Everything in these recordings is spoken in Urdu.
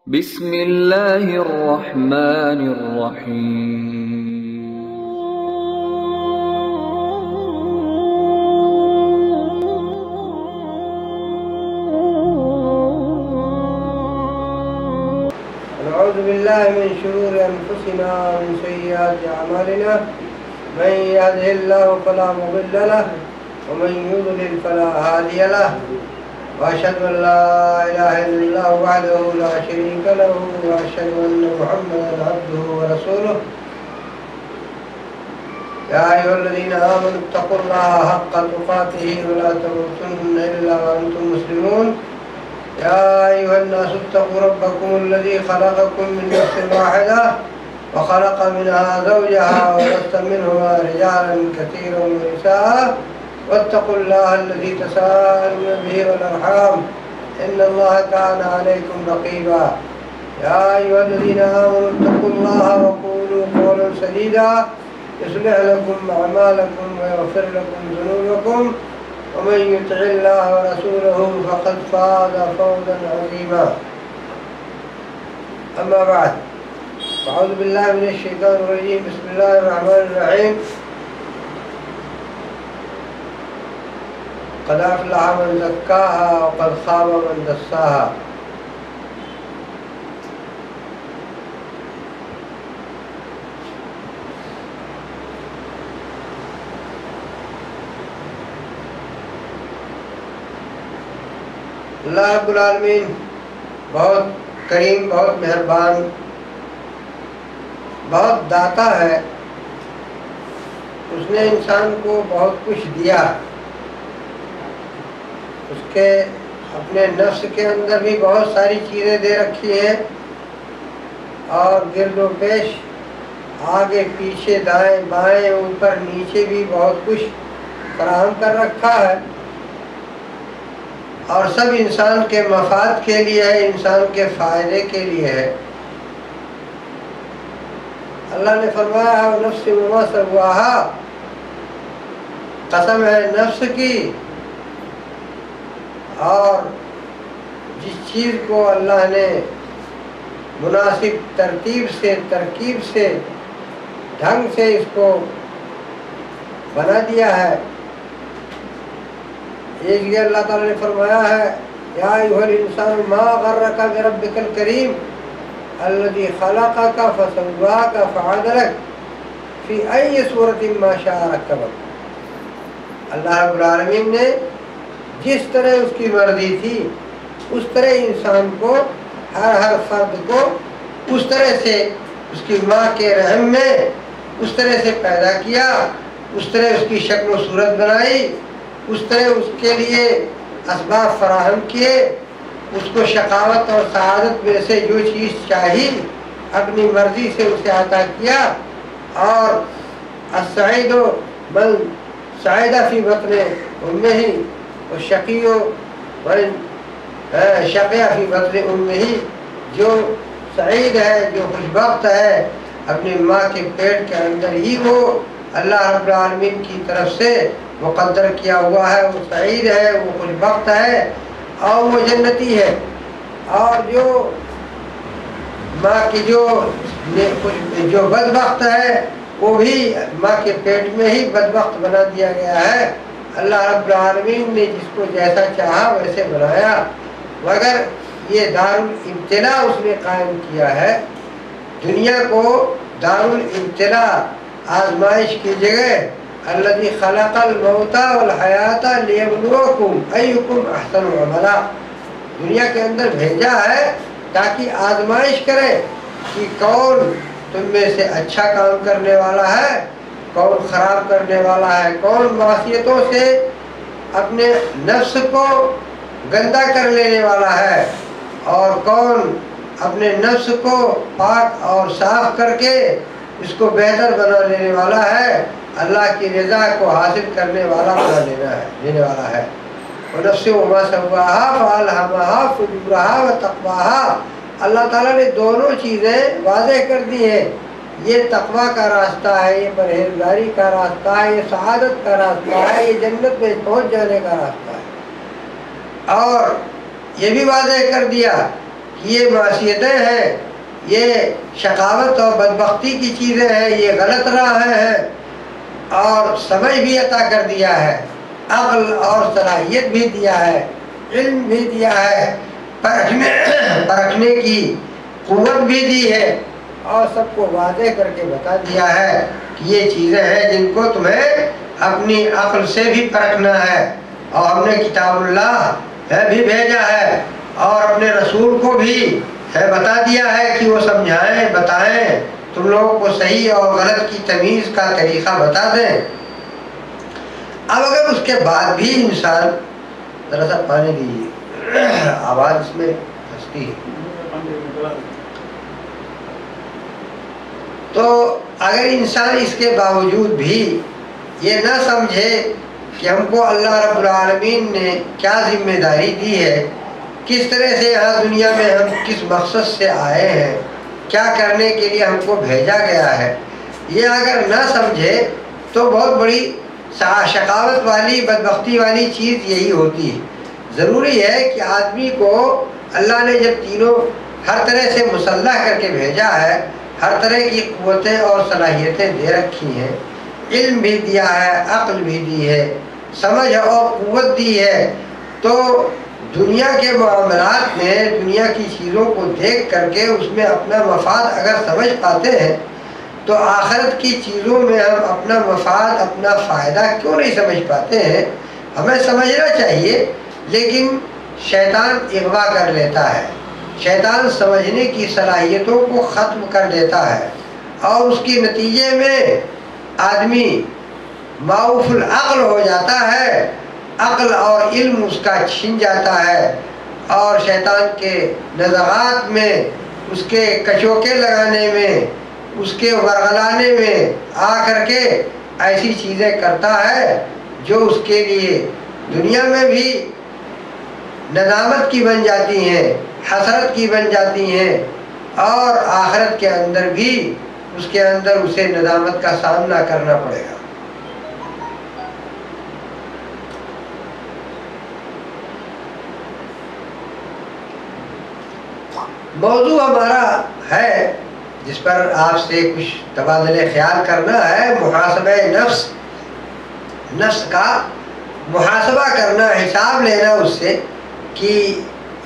بسم اللہ الرحمن الرحیم۔ نعوذ باللہ من شرور انفسنا ومن سیئات اعمالنا، من يهده الله فلا مضل له ومن يضلل فلا هادي له، واشهد ان لا اله الا الله وحده لا شريك له، واشهد ان محمدا عبده ورسوله. يا ايها الذين امنوا اتقوا الله حق تقاته ولا تموتن الا وانتم مسلمون. يا أيها الناس اتقوا ربكم الذي خلقكم من نفس واحدة وخلق منها زوجها وبث منهما رجالا كثيرا ونساء، واتقوا الله الذي تساءلون به والأرحام إن الله كان عليكم رقيبا. يا أيها الذين آمنوا اتقوا الله وقولوا قولا سديدا يصلح لكم أعمالكم ويغفر لكم ذنوبكم، ومن يطع الله ورسوله فقد فاز فوزا عظيما. أما بعد، أعوذ بالله من الشيطان الرجيم. بسم الله الرحمن الرحيم. قد أفلح من زكاها وقد خاب من دساها. اللہ رب العالمین بہت کریم، بہت مہربان، بہت داتا ہے. اس نے انسان کو بہت کچھ دیا. اس کے اپنے نفس کے اندر بھی بہت ساری چیزیں دے رکھی ہیں، اور گرد و پیش، آگے پیچھے، دائیں بائیں، اوپر نیچے بھی بہت کچھ فراہم کر رکھا ہے، اور سب انسان کے مفاد کے لیے ہے، انسان کے فائدے کے لیے ہے. اللہ نے فرمایا نفس وما سواہا، قسم ہے نفس کی، اور جس چیز کو اللہ نے مناسب ترتیب سے، ترکیب سے، ڈھنگ سے اس کو بنا دیا ہے. ایک یہ اللہ تعالیٰ نے فرمایا ہے یا ایھا الانسان ما غرک بربک الکریم الذی خلقک فسواک فعدلک فی ای صورت ما شاء رکبک. اللہ رب العالمین نے جس طرح اس کی مرضی تھی اس طرح انسان کو، ہر فرد کو اس طرح سے اس کی ماں کے رحم میں اس طرح سے پیدا کیا، اس طرح اس کی شکل و صورت بنائی، اس طرح اس کے لیے اسباب فراہم کیے، اس کو شقاوت اور سعادت میں سے جو چیز چاہی اپنی مرضی سے اسے عطا کیا. اور السعید من سعید فی بطن امہ والشقی من شقی فی بطن امہ، جو سعید ہے، جو خوشبخت ہے، اپنی ماں کے پیٹ کے اندر ہی وہ اللہ رب العالمین کی طرف سے مقدر کیا ہوا ہے. وہ سعید ہے، وہ خوشبخت ہے، اور وہ جنتی ہے. اور جو ماں کی جو بدبخت ہے وہ بھی ماں کے پیٹ میں ہی بدبخت بنا دیا گیا ہے. اللہ رب العالمین نے جس کو جیسا چاہا ویسے بنایا، مگر یہ دارالابتلاء اس نے قائم کیا ہے. دنیا کو دارالابتلاء، آزمائش کی جگہ الذی خلق الموت والحیات لیبلوکم ایکم احسن عملا، دنیا کے اندر بھیجا ہے تاکہ آزمائش کرے کہ کون تم میں سے اچھا کام کرنے والا ہے، کون خراب کرنے والا ہے، کون معصیتوں سے اپنے نفس کو گندا کر لینے والا ہے، اور کون اپنے نفس کو پاک اور صاف کر کے اس کو بہتر بنا لینے والا ہے، اللہ کی رضا کو حاصل کرنے والا بنا لینے والا ہے. وَنَفْسٍ وَمَا سَوَّاهَا فَأَلْهَمَهَا فُجُورَهَا وَتَقْوَاهَا. اللہ تعالیٰ نے دونوں چیزیں واضح کر دی ہیں. یہ تقویٰ کا راستہ ہے، یہ پرہیزگاری کا راستہ ہے، یہ سعادت کا راستہ ہے، یہ جنت میں پہنچ جانے کا راستہ ہے. اور یہ بھی واضح کر دیا کہ یہ معصیتیں ہیں، یہ شقاوت اور بدبختی کی چیزیں ہیں، یہ غلط راہیں ہیں، اور سمجھ بھی عطا کر دیا ہے، عقل اور صلاحیت بھی دیا ہے، علم بھی دیا ہے، پرکھنے کی قوت بھی دی ہے، اور سب کو واضح کر کے بتا دیا ہے کہ یہ چیزیں ہیں جن کو تمہیں اپنی عقل سے بھی پرکھنا ہے، اور ہم نے کتاب اللہ بھی بھیجا ہے، اور اپنے رسول کو بھی بتا دیا ہے کہ وہ سمجھائیں، بتائیں، تم لوگوں کو صحیح اور غلط کی تمیز کا طریقہ بتا دیں۔ اب اگر اس کے بعد بھی انسان، ذرا سا پانی دیجیے، آواز اس میں پھنستی ہے، تو اگر انسان اس کے باوجود بھی یہ نہ سمجھے کہ ہم کو اللہ رب العالمین نے کیا ذمہ داری دی ہے، کس طرح سے یہاں دنیا میں ہم کس مقصد سے آئے ہیں، کیا کرنے کے لیے ہم کو بھیجا گیا ہے، یہ اگر نہ سمجھے تو بہت بڑی شقاوت والی، بدبختی والی چیز یہی ہوتی ہے۔ ضروری ہے کہ آدمی کو اللہ نے جب تینوں ہر طرح سے مسلح کر کے بھیجا ہے، ہر طرح کی قوتیں اور صلاحیتیں دے رکھی ہیں، علم بھی دیا ہے، عقل بھی دی ہے، سمجھ اور قوت دی ہے، تو دنیا کے معاملات میں دنیا کی چیزوں کو دیکھ کر کے اس میں اپنا مفاد اگر سمجھ پاتے ہیں تو آخرت کی چیزوں میں ہم اپنا مفاد، اپنا فائدہ کیوں نہیں سمجھ پاتے ہیں؟ ہمیں سمجھنا چاہیے، لیکن شیطان اغوا کر لیتا ہے، شیطان سمجھنے کی صلاحیتوں کو ختم کر دیتا ہے، اور اس کے نتیجے میں آدمی معوف العقل ہو جاتا ہے، عقل اور علم اس کا چھن جاتا ہے، اور شیطان کے نزغات میں، اس کے کچوکے لگانے میں، اس کے ورغلانے میں آ کر کے ایسی چیزیں کرتا ہے جو اس کے لیے دنیا میں بھی ندامت کی بن جاتی ہیں، حسرت کی بن جاتی ہیں، اور آخرت کے اندر بھی اس کے اندر اسے ندامت کا سامنا کرنا پڑے گا۔ موضوع ہمارا ہے جس پر آپ سے کچھ تبادلہ خیال کرنا ہے، محاسبہ نفس، نفس کا محاسبہ کرنا، حساب لینا اس سے کہ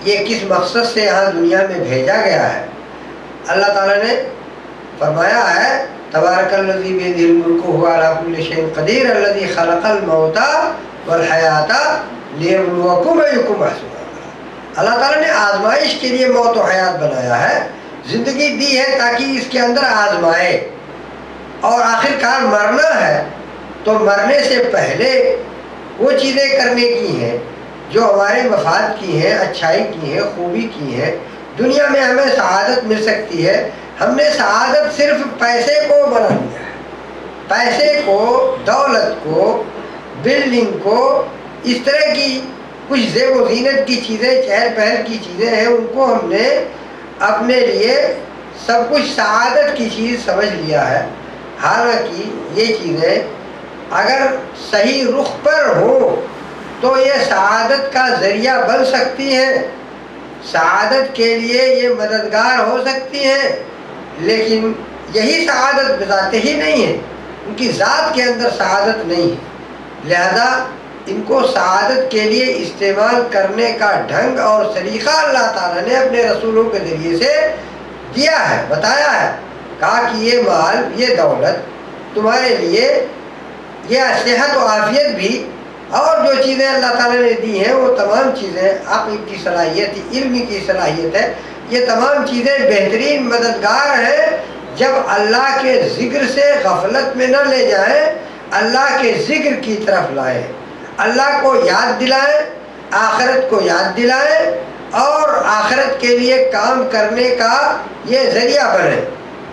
یہ کس مقصد سے یہاں دنیا میں بھیجا گیا ہے۔ اللہ تعالیٰ نے فرمایا ہے، تبارک الذی بیدہ الملک وہو علی کل شیء قدیر الذی خلق الموت والحیات لیبلوکم ایکم احسن عملا۔ اللہ تعالیٰ نے آزمائش کے لیے موت و حیات بنایا ہے، زندگی دی ہے تاکہ اس کے اندر آزمائے، اور آخر کار مرنا ہے، تو مرنے سے پہلے وہ چیزیں کرنے کی ہیں جو ہمارے مفاد کی ہیں، اچھائی کی ہیں، خوبی کی ہیں، دنیا میں ہمیں سعادت مل سکتی ہے۔ ہم نے سعادت صرف پیسے کو بنا لیا ہے، پیسے کو، دولت کو، بلڈنگ کو، اس طرح کی کچھ زیب و زینت کی چیزیں، چہل پہل کی چیزیں ہیں، ان کو ہم نے اپنے لیے سب کچھ سعادت کی چیز سمجھ لیا ہے۔ حالانکہ یہ چیزیں اگر صحیح رخ پر ہوں تو یہ سعادت کا ذریعہ بن سکتی ہیں، سعادت کے لیے یہ مددگار ہو سکتی ہیں، لیکن یہی سعادت بذات ہی نہیں ہے، ان کی ذات کے اندر سعادت نہیں ہے، لہذا ان کو سعادت کے لیے استعمال کرنے کا ڈھنگ اور طریقہ اللہ تعالیٰ نے اپنے رسولوں کے ذریعے سے دیا ہے، بتایا ہے، کہا کہ یہ مال، یہ دولت تمہارے لیے، یہ صحت و عافیت بھی، اور جو چیزیں اللہ تعالیٰ نے دی ہیں وہ تمام چیزیں، عقل کی صلاحیت، علم کی صلاحیت ہے، یہ تمام چیزیں بہترین مددگار ہیں جب اللہ کے ذکر سے غفلت میں نہ لے جائیں، اللہ کے ذکر کی طرف لائیں، اللہ کو یاد دلائیں، آخرت کو یاد دلائیں، اور آخرت کے لیے کام کرنے کا یہ ذریعہ بنے،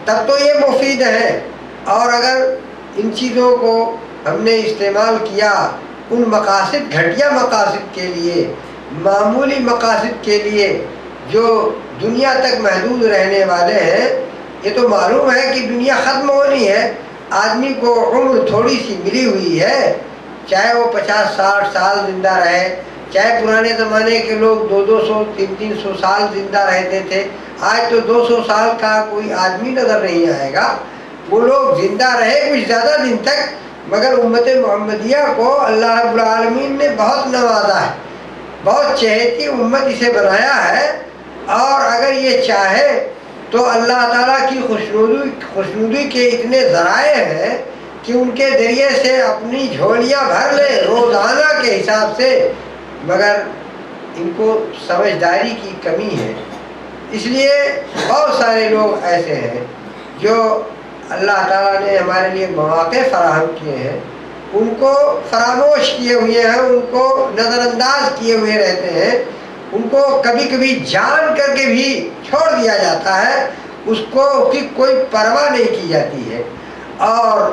تب تو یہ مفید ہے۔ اور اگر ان چیزوں کو ہم نے استعمال کیا ان مقاصد، گھٹیا مقاصد کے لیے، معمولی مقاصد کے لیے جو دنیا تک محدود رہنے والے ہیں، یہ تو معلوم ہے کہ دنیا ختم ہونی ہے، آدمی کو عمر تھوڑی سی ملی ہوئی ہے، چاہے وہ 50-60 سال زندہ رہے، چاہے پرانے زمانے کے لوگ 200 300 سال زندہ رہتے تھے، آج تو 200 سال کا کوئی آدمی نظر نہیں آئے گا۔ وہ لوگ زندہ رہے کچھ زیادہ دن تک، مگر امت محمدیہ کو اللہ رب العالمین نے بہت نوازا ہے، بہت چہیتی امت اسے بنایا ہے، اور اگر یہ چاہے تو اللہ تعالیٰ کی خوشنودی کے اتنے ذرائع ہیں کہ ان کے ذریعے سے اپنی جھولیاں بھر لے روزانہ کے حساب سے، مگر ان کو سمجھداری کی کمی ہے۔ اس لیے بہت سارے لوگ ایسے ہیں جو اللہ تعالیٰ نے ہمارے لیے مواقع فراہم کیے ہیں، ان کو فراموش کیے ہوئے ہیں، ان کو نظر انداز کیے ہوئے رہتے ہیں، ان کو کبھی کبھی جان کر کے بھی چھوڑ دیا جاتا ہے، اس کو کی کوئی پرواہ نہیں کی جاتی ہے۔ اور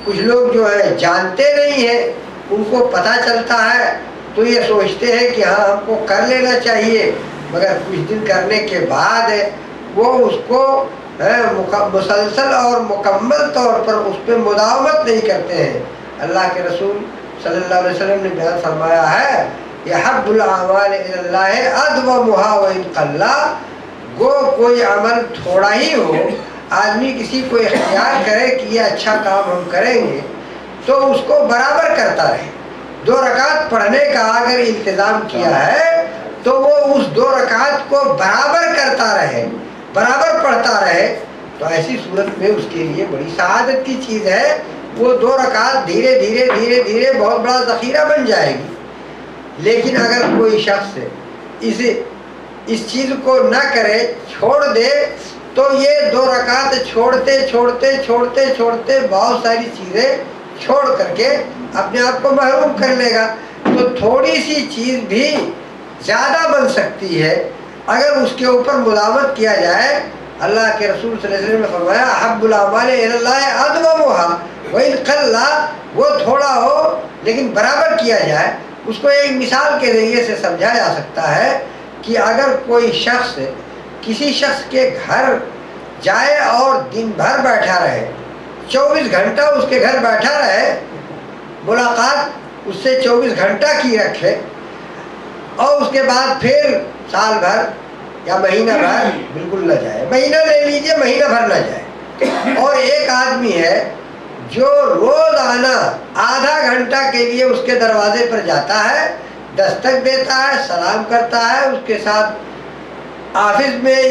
کچھ لوگ جو ہے جانتے نہیں ہیں، ان کو پتہ چلتا ہے تو یہ سوچتے ہیں کہ ہاں ہم کو کر لینا چاہیے، مگر کچھ دن کرنے کے بعد وہ اس کو مسلسل اور مکمل طور پر اس پہ مداومت نہیں کرتے ہیں۔ اللہ کے رسول صلی اللہ علیہ وسلم نے بیان فرمایا ہے، یحب الاعمال الی اللہ ادومھا وان قل، گو کوئی عمل تھوڑا ہی ہو، آدمی کسی کو اختیار کرے کہ یہ اچھا کام ہم کریں گے تو اس کو برابر کرتا رہے۔ 2 رکعت پڑھنے کا اگر التزام کیا ہے تو وہ اس 2 رکعت کو برابر کرتا رہے، برابر پڑھتا رہے، تو ایسی صورت میں اس کے لیے بڑی سعادت کی چیز ہے۔ وہ 2 رکعت دھیرے دھیرے دھیرے دھیرے بہت بڑا ذخیرہ بن جائے گی۔ لیکن اگر کوئی شخص اس چیز کو نہ کرے، چھوڑ دے، تو یہ 2 رکعت چھوڑتے چھوڑتے چھوڑتے چھوڑتے بہت ساری چیزیں چھوڑ کر کے اپنے آپ کو محروم کر لے گا۔ تو تھوڑی سی چیز بھی زیادہ بن سکتی ہے اگر اس کے اوپر مداومت کیا جائے۔ اللہ کے رسول صلی اللہ علیہ وسلم نے فرمایا، احب الاعمال الی اللہ ادومھا وان قل، وہ تھوڑا ہو لیکن برابر کیا جائے۔ اس کو ایک مثال کے ذریعے سے سمجھا جا سکتا ہے کہ اگر کوئی شخص کسی شخص کے گھر جائے اور دن بھر بیٹھا رہے، 24 گھنٹہ اس کے گھر بیٹھا رہے، ملاقات اس سے 24 گھنٹہ کی رکھے، اور اس کے بعد پھر سال بھر یا مہینہ بھر بالکل نہ جائے، مہینہ لے لیجئے، مہینہ بھر نہ جائے۔ اور ایک آدمی ہے جو روزانہ آدھا گھنٹہ کے لیے اس کے دروازے پر جاتا ہے، دستک دیتا ہے، سلام کرتا ہے، اس کے ساتھ آفس میں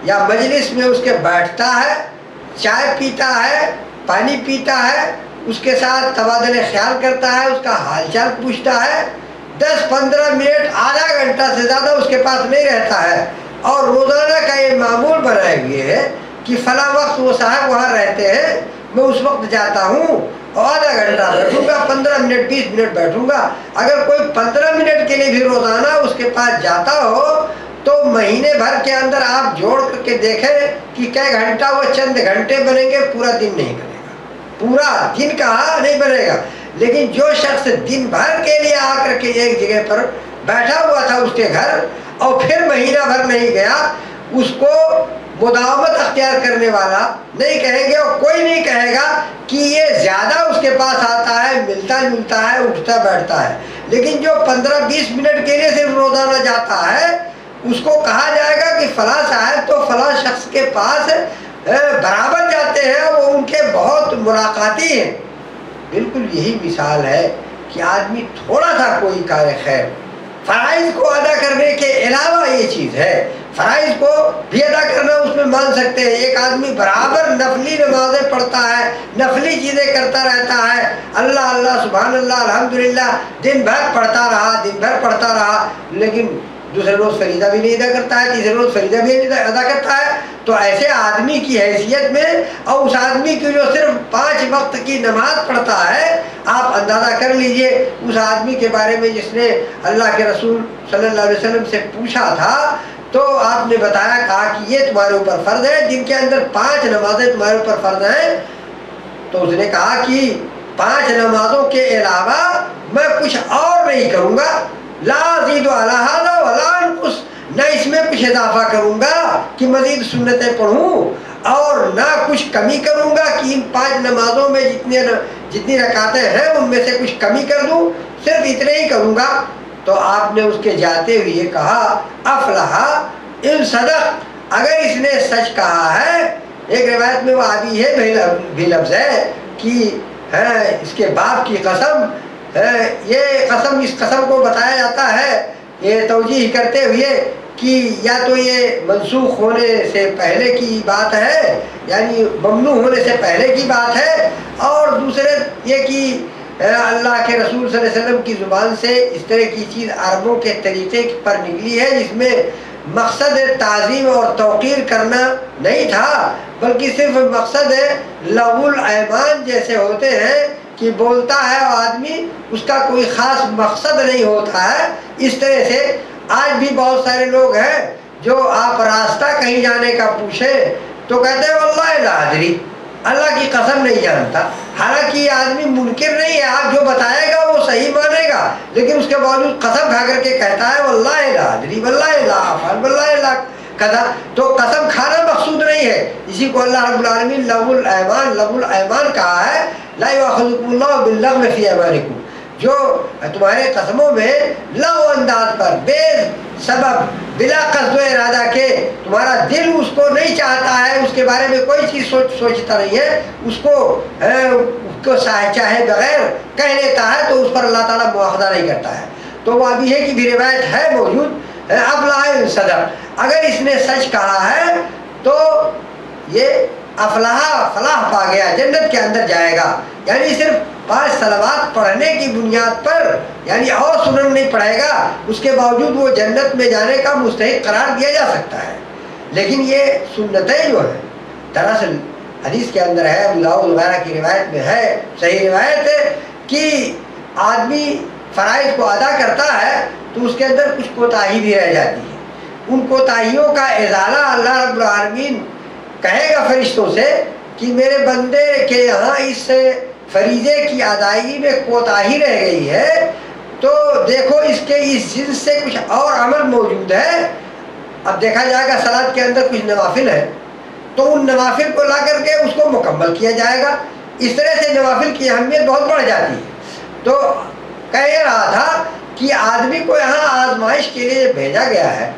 یا مجلس میں اس کے بیٹھتا ہے، چائے پیتا ہے، پانی پیتا ہے، اس کے ساتھ تبادلہ خیال کرتا ہے، اس کا حال چال پوچھتا ہے، 10-15 منٹ آدھا گھنٹہ سے زیادہ اس کے پاس نہیں رہتا ہے، اور روزانہ کا یہ معمول بنائے ہوئے ہے کہ فلاں وقت وہ صاحب وہاں رہتے ہیں، میں اس وقت جاتا ہوں اور آدھا گھنٹہ بیٹھوں گا، 15 منٹ 20 منٹ بیٹھوں گا۔ اگر کوئی 15 منٹ کے لیے بھی روزانہ اس کے پاس جاتا ہو تو مہینے بھر کے اندر آپ جوڑ کر کے دیکھیں کہ کئی گھنٹہ وہ چند گھنٹے بنیں گے، پورا دن نہیں بنے گا، پورا دن کہاں نہیں بنے گا۔ لیکن جو شخص دن بھر کے لیے آ کر کے ایک جگہ پر بیٹھا ہوا تھا اس کے گھر اور پھر مہینہ بھر نہیں گیا، اس کو مداومت اختیار کرنے والا نہیں کہیں گے، اور کوئی نہیں کہے گا کہ یہ زیادہ اس کے پاس آتا ہے، ملتا جلتا ہے، اٹھتا بیٹھتا ہے۔ لیکن جو 15-20 منٹ کے لیے صرف روزانہ جاتا ہے، اس کو کہا جائے گا کہ فلاں صاحب تو فلاں شخص کے پاس برابر جاتے ہیں، وہ ان کے بہت ملاقاتی ہیں۔ بالکل یہی مثال ہے کہ آدمی تھوڑا سا کوئی کار خیر، فرائض کو ادا کرنے کے علاوہ یہ چیز ہے، فرائض کو بھی ادا کرنا اس میں مان سکتے ہیں۔ ایک آدمی برابر نفلی نمازیں پڑھتا ہے، نفلی چیزیں کرتا رہتا ہے، اللہ اللہ سبحان اللہ الحمدللہ دن بھر پڑھتا رہا، دن بھر پڑھتا رہا، لیکن دوسرے روز فریضہ بھی نہیں ادا کرتا ہے، تیسرے روز فریضہ بھی نہیں ادا کرتا ہے، تو ایسے آدمی کی حیثیت میں، اور اس آدمی کی جو صرف 5 وقت کی نماز پڑھتا ہے، آپ اندازہ کر لیجئے اس آدمی کے بارے میں جس نے اللہ کے رسول صلی اللہ علیہ وسلم سے پوچھا تھا، تو آپ نے بتایا، کہا کہ یہ تمہارے اوپر فرض ہے، جن کے اندر 5 نمازیں تمہارے اوپر فرض ہیں۔ تو اس نے کہا کہ 5 نمازوں کے علاوہ میں کچھ اور نہیں کروں گا، لا ازید علی ھذا ولا انقص، نہ اس میں کچھ اضافہ کروں گا کہ مزید سنتیں پڑھوں، اور نہ کچھ کمی کروں گا کہ ان 5 نمازوں میں جتنی رکعتیں ہیں ان میں سے کچھ کمی کر دوں، صرف اتنے ہی کروں گا۔ تو آپ نے اس کے جاتے ہوئے کہا افلح ان صدق، اگر اس نے سچ کہا ہے۔ ایک روایت میں وہ آبی ہے بھی لفظ ہے کہ اس کے باپ کی قسم، یہ قسم، اس قسم کو بتایا جاتا ہے یہ توجیہ کرتے ہوئے کہ یا تو یہ منسوخ ہونے سے پہلے کی بات ہے، یعنی ممنوع ہونے سے پہلے کی بات ہے، اور دوسرے یہ کہ اللہ کے رسول صلی اللہ علیہ وسلم کی زبان سے اس طرح کی چیز عربوں کے طریقے پر نکلی ہے جس میں مقصد تعظیم اور توقیر کرنا نہیں تھا، بلکہ صرف مقصد لغو الایمان جیسے ہوتے ہیں کہ بولتا ہے آدمی، اس کا کوئی خاص مقصد نہیں ہوتا ہے۔ اس طرح سے آج بھی بہت سارے لوگ ہیں جو آپ راستہ کہیں جانے کا پوچھیں تو کہتے ہیں واللہ لا ادری، اللہ کی قسم نہیں جانتا، حالانکہ یہ آدمی منکر نہیں ہے، آپ جو بتائے گا وہ صحیح مانے گا، لیکن اس کے باوجود قسم کھا کر کے کہتا ہے واللہ لا ادری واللہ لا افعل واللہ لا کذا، تو قسم کھانا مقصود نہیں ہے۔ اسی کو اللہ رب العالمین لغو الایمان کہا ہے، لا یؤاخذکم اللہ باللغو فی ایمانکم، جو تمہارے قسموں میں لغو انداز پر بے سبب بلا قصد و ارادہ کے تمہارا دل اس کو نہیں چاہتا ہے، اس کے بارے میں کوئی چیز سوچتا نہیں ہے، اس کو چاہے بغیر کہہ لیتا ہے، تو اس پر اللہ تعالیٰ مواخذہ نہیں کرتا ہے۔ تو وہ ابھی ہے کہ بھی روایت ہے موجود، افلاح ان صدق، اگر اس نے سچ کہا ہے تو یہ فلاح پا گیا، جنت کے اندر جائے گا، یعنی صرف 5 صلوات پڑھنے کی بنیاد پر، یعنی اور سنن نہیں پڑھے گا، اس کے باوجود وہ جنت میں جانے کا مستحق قرار دیا جا سکتا ہے۔ لیکن یہ سنتیں جو ہیں، دراصل حدیث کے اندر ہے، ابو داؤد وغیرہ کی روایت میں ہے، صحیح روایت ہے کہ آدمی فرائض کو ادا کرتا ہے تو اس کے اندر کچھ کوتاہی بھی رہ جاتی ہے، ان کوتاہیوں کا ازالہ اللہ رب العالمین کہے گا فرشتوں سے کہ میرے بندے کے یہاں اس فریضے کی ادائیگی میں کوتاہی رہ گئی ہے، تو دیکھو اس کے اس جنس سے کچھ اور عمل موجود ہے۔ اب دیکھا جائے گا صلاۃ کے اندر کچھ نوافل ہے تو ان نوافل کو لا کر کے اس کو مکمل کیا جائے گا، اس طرح سے نوافل کی اہمیت بہت بڑھ جاتی ہے۔ تو کہہ رہا تھا کہ آدمی کو یہاں آزمائش کے لیے بھیجا گیا ہے،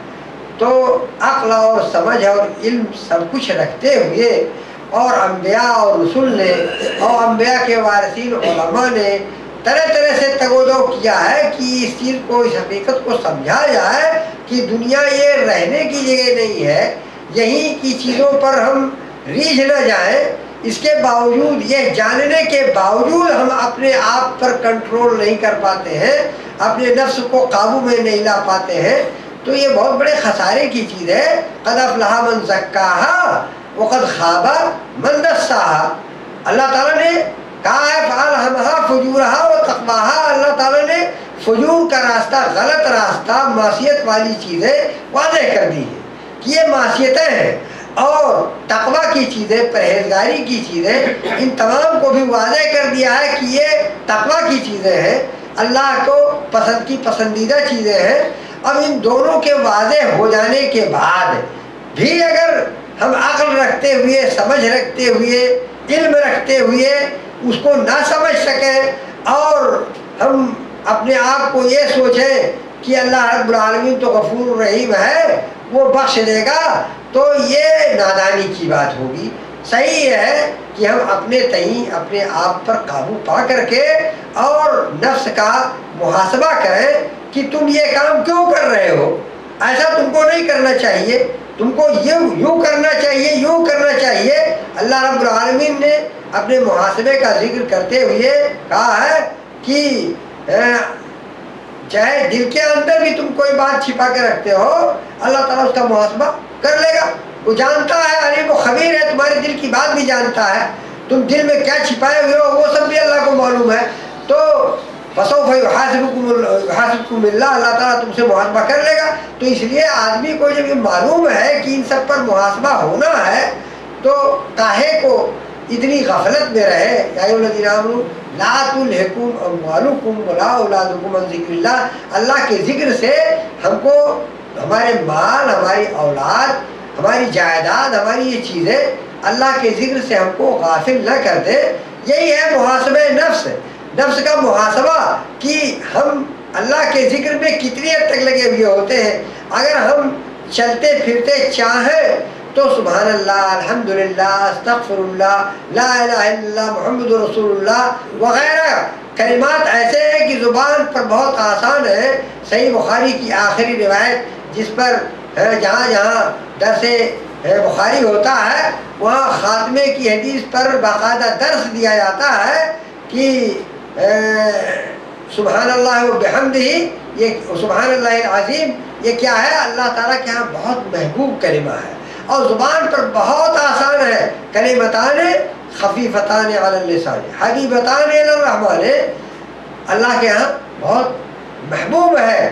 تو عقل اور سمجھ اور علم سب کچھ رکھتے ہوئے، اور انبیاء اور رسول نے اور انبیاء کے وارثین علماء نے طرح طرح سے تگ و دو کیا ہے کہ اس چیز کو، اس حقیقت کو سمجھا جائے کہ دنیا یہ رہنے کی جگہ نہیں ہے، یہیں کی چیزوں پر ہم ریجھ نہ جائیں۔ اس کے باوجود، یہ جاننے کے باوجود ہم اپنے آپ پر کنٹرول نہیں کر پاتے ہیں، اپنے نفس کو قابو میں نہیں لا پاتے ہیں، تو یہ بہت بڑے خسارے کی چیز ہے۔ قد افلح من زکاہا وقد خاب من دساہا، اللہ تعالیٰ نے کہا ہے فالہمہا فجورہا وتقواہا، اللہ تعالیٰ نے فجور کا راستہ، غلط راستہ، معصیت والی چیزیں واضح کر دی ہیں کہ یہ معصیتیں ہیں، اور تقویٰ کی چیزیں، پرہیزگاری کی چیزیں، ان تمام کو بھی واضح کر دیا ہے کہ یہ تقویٰ کی چیزیں ہیں، اللہ کو پسند کی پسندیدہ چیزیں ہیں۔ اب ان دونوں کے واضح ہو جانے کے بعد بھی اگر ہم عقل رکھتے ہوئے، سمجھ رکھتے ہوئے، علم رکھتے ہوئے اس کو نہ سمجھ سکیں، اور ہم اپنے آپ کو یہ سوچیں کہ اللہ رب العالمین تو غفور رحیم ہے، وہ بخش دے گا، تو یہ نادانی کی بات ہوگی۔ صحیح ہے کہ ہم اپنے تئیں اپنے آپ پر قابو پا کر کے اور نفس کا محاسبہ کریں کہ تم یہ کام کیوں کر رہے ہو، ایسا تم کو نہیں کرنا چاہیے، تم کو یوں کرنا چاہیے، یوں کرنا چاہیے۔ اللہ رب العالمین نے اپنے محاسبے کا ذکر کرتے ہوئے کہا ہے کہ چاہے دل کے اندر بھی تم کوئی بات چھپا کے رکھتے ہو، اللہ تعالیٰ اس کا محاسبہ کر لے گا، وہ جانتا ہے، علیم و خبیر ہے، تمہارے دل کی بات بھی جانتا ہے، تم دل میں کیا چھپائے ہوئے ہو وہ سب بھی اللہ کو معلوم ہے۔ تو فسوف یحاسبکم اللہ، اللہ تعالیٰ تم سے محاسبہ کر لے گا۔ تو اس لیے آدمی کو جب یہ معلوم ہے کہ ان سب پر محاسبہ ہونا ہے، تو کاہے کو اتنی غفلت میں رہے۔ یا ایھا الذین آمنوا لا تلھکم اموالکم ولا اولادکم عن ذکر اللہ، اللہ کے ذکر سے ہم کو ہمارے مال، ہماری اولاد، ہماری جائیداد، ہماری یہ چیزیں اللہ کے ذکر سے ہم کو غافل نہ کر دے۔ یہی ہے محاسبہ نفس، نفس کا محاسبہ کہ ہم اللہ کے ذکر میں کتنی حد تک لگے ہوئے ہوتے ہیں. اگر ہم چلتے پھرتے چاہیں تو سبحان اللہ، الحمدللہ، استغفر اللہ، لا الہ الا اللہ، محمد رسول اللہ وغیرہ کلمات ایسے ہیں کہ زبان پر بہت آسان ہے. صحیح بخاری کی آخری روایت جس پر جہاں جہاں درس بخاری ہوتا ہے وہاں خاتمے کی حدیث پر باقاعدہ درس دیا جاتا ہے کہ سبحان اللہ و بحمدہ، یہ سبحان اللہ العظیم یہ کیا ہے؟ اللہ تعالیٰ کے یہاں بہت محبوب کلمہ ہے اور زبان پر بہت آسان ہے. کلمتان خفیفتان علی اللسان حبیبتان الی الرحمن، اللہ کے یہاں بہت محبوب ہے.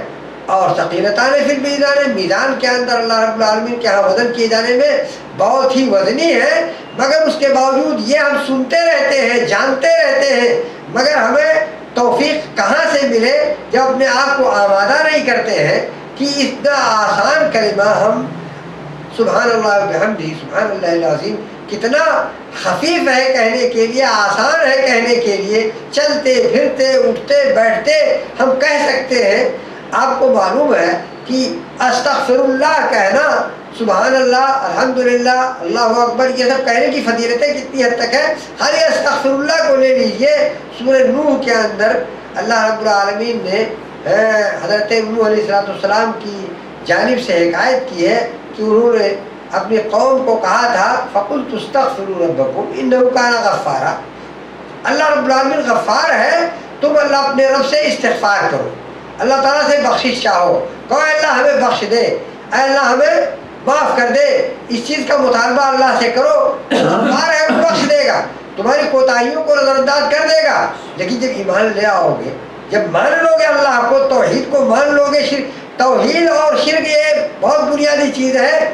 اور ثقیلتان فی المیزان، میزان کے اندر اللہ رب العالمین کے یہاں وزن کیے جانے میں بہت ہی وزنی ہے. مگر اس کے باوجود یہ ہم سنتے رہتے ہیں، جانتے رہتے ہیں، مگر ہمیں توفیق کہاں سے ملے جب اپنے آپ کو آمادہ نہیں کرتے ہیں کہ اتنا آسان کلمہ ہم سبحان اللہ بحمدہ سبحان اللہ العظیم کتنا خفیف ہے کہنے کے لیے، آسان ہے کہنے کے لیے، چلتے پھرتے اٹھتے بیٹھتے ہم کہہ سکتے ہیں. آپ کو معلوم ہے کہ استغفر اللہ کہنا، سبحان اللہ، الحمدللہ، اللہ اکبر، یہ سب کہنے کی فضیلتیں کتنی حد تک ہے. خالی استغفر اللہ کو لے لیجئے، سورہ نوح کے اندر اللہ رب العالمین نے حضرت نوح علیہ السلام کی جانب سے حکایت کی ہے کہ انہوں نے اپنی قوم کو کہا تھا فَقُلْتُ اسْتَغْفِرُوا رَبَّكُمْ إِنَّهُ كَانَ غَفَّارًا. اللہ رب العالمین غفار ہے، تم اللہ اپنے رب سے استغفار کرو، اللہ تعالیٰ سے بخشش چاہو، کہو اے اللہ ہمیں بخش دے، اے اللہ ہمیں معاف کر دے. اس چیز کا مطالبہ اللہ سے کرو، غفار ہے وہ بخش دے گا، تمہاری کوتاہیوں کو نظر انداز کر دے گا. لیکن جب ایمان لے آؤ گے، جب مان لو گے اللہ کو، توحید کو مان لو گے، توحید اور شرک یہ بہت بنیادی چیز ہے.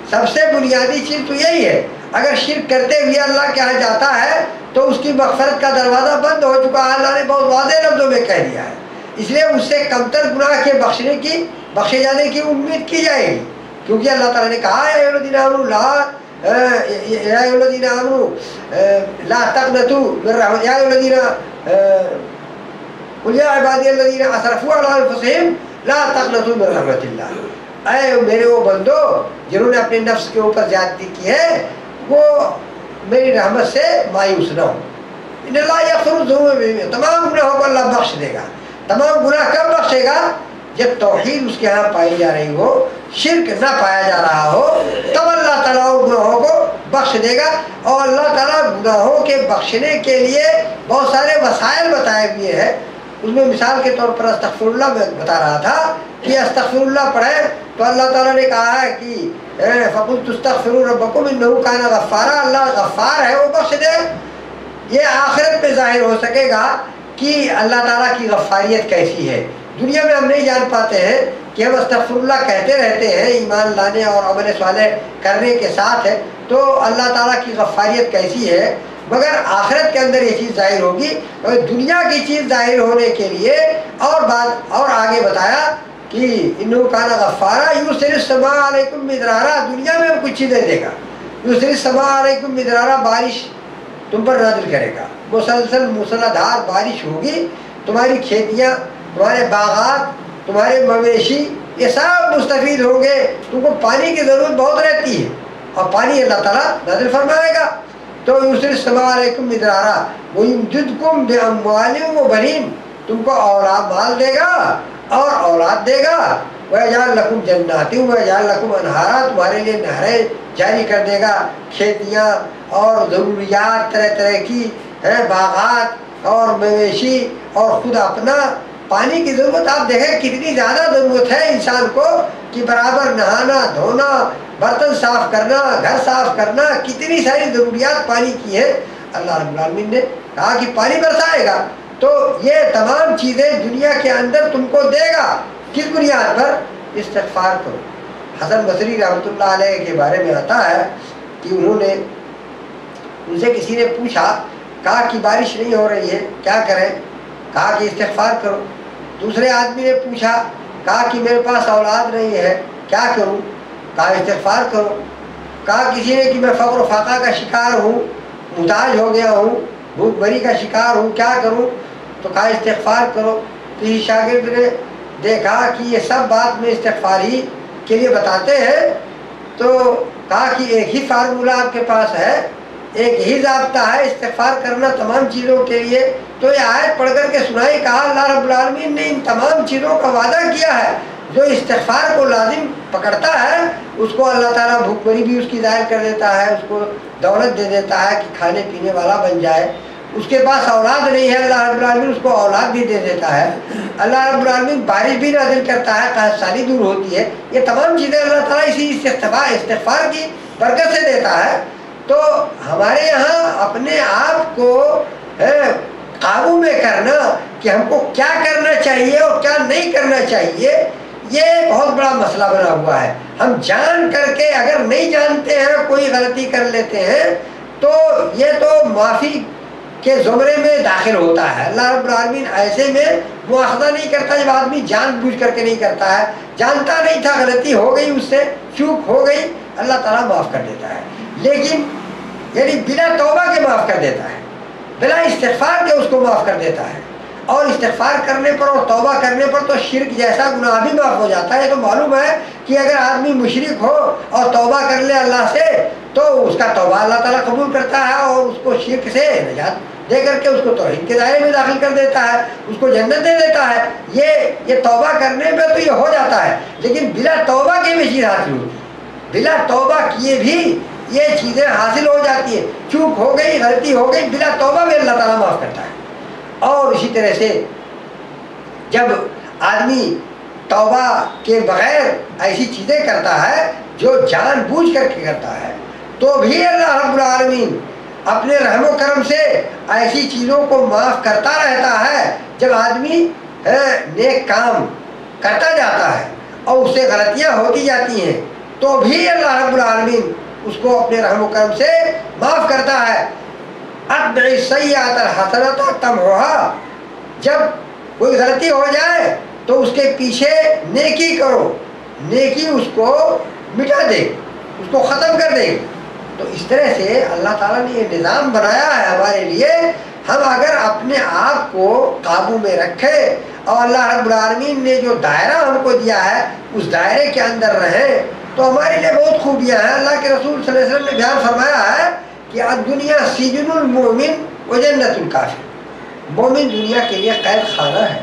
سب سے بنیادی چیز تو یہی ہے. اگر شرک کرتے ہوئے اللہ کے یہاں جاتا ہے تو اس کی مغفرت کا دروازہ بند ہو چکا ہے. اللہ نے بہت واضح لفظوں میں کہہ دیا ہے. اس لیے اس سے کمتر گناہ کے بخشے جانے کی امید کی جائے گی، کیونکہ اللہ تعالیٰ نے کہا ہے یا ایھا الذین آمنوا لا تقنطوا من رحمت، یا ایھا الذین قل یا عبادی الذین اسرفوا علی انفسہم لا تقنطوا من رحمت اللہ. اے میرے وہ بندو جنہوں نے اپنے نفس کے اوپر زیادتی کی ہے، وہ میری رحمت سے مایوس نہ ہو. ان اللہ یغفر الذنوب جميعا، تمام گناہوں کو اللہ بخش دے گا. تمام گناہ کب بخشے گا؟ جب توحید اس کے ہاں پائی جا رہی ہو، شرک نہ پایا جا رہا ہو، تب اللہ تعالیٰ گناہوں کو بخش دے گا. اور اللہ تعالیٰ گناہوں کے بخشنے کے لیے بہت سارے وسائل بتائے ہوئے ہیں. اس میں مثال کے طور پر استغفر اللہ میں بتا رہا تھا کہ استغفر اللہ پڑھیں تو اللہ تعالیٰ نے کہا ہے کہ فَقُلْتُ اسْتَغْفِرُوا رَبَّكُمْ إِنَّهُ كَانَ غَفَّارًا، اللہ غفار ہے وہ بخش دے. یہ آخرت میں ظاہر ہو سکے گا کہ اللہ تعالیٰ کی غفاریت کیسی ہے. دنیا میں ہم نہیں جان پاتے ہیں کہ ہم استغفر اللہ کہتے رہتے ہیں ایمان لانے اور عمل صالح کرنے کے ساتھ ہے تو اللہ تعالیٰ کی غفاریت کیسی ہے، مگر آخرت کے اندر یہ چیز ظاہر ہوگی. اور دنیا کی چیز ظاہر ہونے کے لیے اور بات اور آگے بتایا کہ انہو کانا غفارا یرسل السماء علیکم مدرارا، دنیا میں کچھ چیزیں دے گا. یرسل السماء علیکم مدرارا، بارش تم پر نازل کرے گا، مسلسل موسلادھار بارش ہوگی، تمہاری کھیتیاں، تمہارے باغات، تمہارے مویشی یہ سب مستفید ہوں گے. تم کو پانی کی ضرورت بہت رہتی ہے اور پانی اللہ تعالیٰ نازل فرمائے گا. تو یرسل السماء علیکم مدرارا ویمددکم باموال وبنین، تم کو اولاد مال دے گا اور اولاد دے گا. ویجعل لکم جنات ویجعل لکم انہارا، تمہارے لیے نہریں جاری کر دے گا، کھیتیاں اور ضروریات طرح طرح کی باغات اور مویشی اور خود اپنا پانی کی ضرورت. آپ دیکھیں کتنی زیادہ ضرورت ہے انسان کو کہ برابر نہانا دھونا، برتن صاف کرنا، گھر صاف کرنا، کتنی ساری ضروریات پانی کی ہیں. اللہ رب العالمین نے کہا کہ پانی برسائے گا. تو یہ تمام چیزیں دنیا کے اندر تم کو دے گا. کس بنیاد پر؟ استغفار کرو. حسن بصری رحمۃ اللہ علیہ کے بارے میں آتا ہے کہ ان سے کسی نے پوچھا، کہا کہ بارش نہیں ہو رہی ہے کیا کریں؟ کہا کہ استغفار کرو. دوسرے آدمی نے پوچھا، کہا کہ میرے پاس اولاد نہیں ہے کیا کروں؟ کہا استغفار کرو. کہا کسی نے کہ میں فقر و فاقہ کا شکار ہوں، محتاج ہو گیا ہوں، بھوک بری کا شکار ہوں کیا کروں؟ تو کہا استغفار کرو. کسی شاگرد نے دیکھا کہ یہ سب بات میں استغفار ہی کے لیے بتاتے ہیں، تو کہا کہ ایک ہی فارمولہ آپ کے پاس ہے، ایک ہی ضابطہ ہے استغفار کرنا تمام چیزوں کے لیے. تو یہ آیت پڑھ کر کے سنائی، کہا اللہ رب العالمین نے ان تمام چیزوں کا وعدہ کیا ہے. جو استغفار کو لازم پکڑتا ہے اس کو اللہ تعالیٰ بھوک مری بھی اس کی ظاہر کر دیتا ہے، اس کو دولت دے دیتا ہے کہ کھانے پینے والا بن جائے. اس کے پاس اولاد نہیں ہے، اللہ رب العالمین اس کو اولاد بھی دے دیتا ہے. اللہ رب العالمین بارش بھی نازل کرتا ہے، قحط سالی دور ہوتی ہے. یہ تمام چیزیں اللہ تعالیٰ اسی استغفار کی برکت سے دیتا ہے. تو ہمارے یہاں اپنے آپ کو قابو میں کرنا کہ ہم کو کیا کرنا چاہیے اور کیا نہیں کرنا چاہیے، یہ بہت بڑا مسئلہ بنا ہوا ہے. ہم جان کر کے اگر نہیں جانتے ہیں کوئی غلطی کر لیتے ہیں تو یہ تو معافی کے زمرے میں داخل ہوتا ہے. اللہ رب العالمین ایسے میں مواخذہ نہیں کرتا جب آدمی جان بوجھ کر کے نہیں کرتا ہے. جانتا نہیں تھا، غلطی ہو گئی، اس سے چوک ہو گئی، اللہ تعالیٰ معاف کر دیتا ہے. لیکن یعنی بلا توبہ کے معاف کر دیتا ہے، بلا استغفار کے اس کو معاف کر دیتا ہے. اور استغفار کرنے پر اور توبہ کرنے پر تو شرک جیسا گناہ بھی معاف ہو جاتا ہے. تو معلوم ہے کہ اگر آدمی مشرک ہو اور توبہ کر لے اللہ سے تو اس کا توبہ اللہ تعالیٰ قبول کرتا ہے اور اس کو شرک سے نجات دے کر کے اس کو توحید کے دائرے میں داخل کر دیتا ہے، اس کو جنت دے دیتا ہے. یہ توبہ کرنے پہ تو یہ ہو جاتا ہے، لیکن بلا توبہ کے بھی چیز حاصل ہوتی ہے. بلا توبہ کیے بھی یہ چیزیں حاصل ہو جاتی ہے. چوک ہو گئی، غلطی ہو گئی، بلا توبہ میں اللہ تعالیٰ معاف کرتا ہے. اور اسی طرح سے جب آدمی توبہ کے بغیر ایسی چیزیں کرتا ہے جو جان بوجھ کر کے کرتا ہے تو بھی اللہ رب العالمین اپنے رحم و کرم سے ایسی چیزوں کو معاف کرتا رہتا ہے. جب آدمی نیک کام کرتا جاتا ہے اور اس سے غلطیاں ہوتی جاتی ہیں تو بھی اللہ رب العالمین اس کو اپنے رحم و کرم سے معاف کرتا ہے. اتبع السیئۃ الحسنۃ تمحوها، جب کوئی غلطی ہو جائے تو اس کے پیچھے نیکی کرو، نیکی اس کو مٹا دے، اس کو ختم کر دے. تو اس طرح سے اللہ تعالیٰ نے یہ نظام بنایا ہے ہمارے لیے. ہم اگر اپنے آپ کو قابو میں رکھے اور اللہ رب العالمین نے جو دائرہ ہم کو دیا ہے اس دائرے کے اندر رہیں تو ہمارے لیے بہت خوبیاں ہیں. اللہ کے رسول صلی اللہ علیہ وسلم نے بیان فرمایا ہے کہ الدنیا سجن المؤمن و جنت الکافر. مومن دنیا کے لیے قید خانہ ہے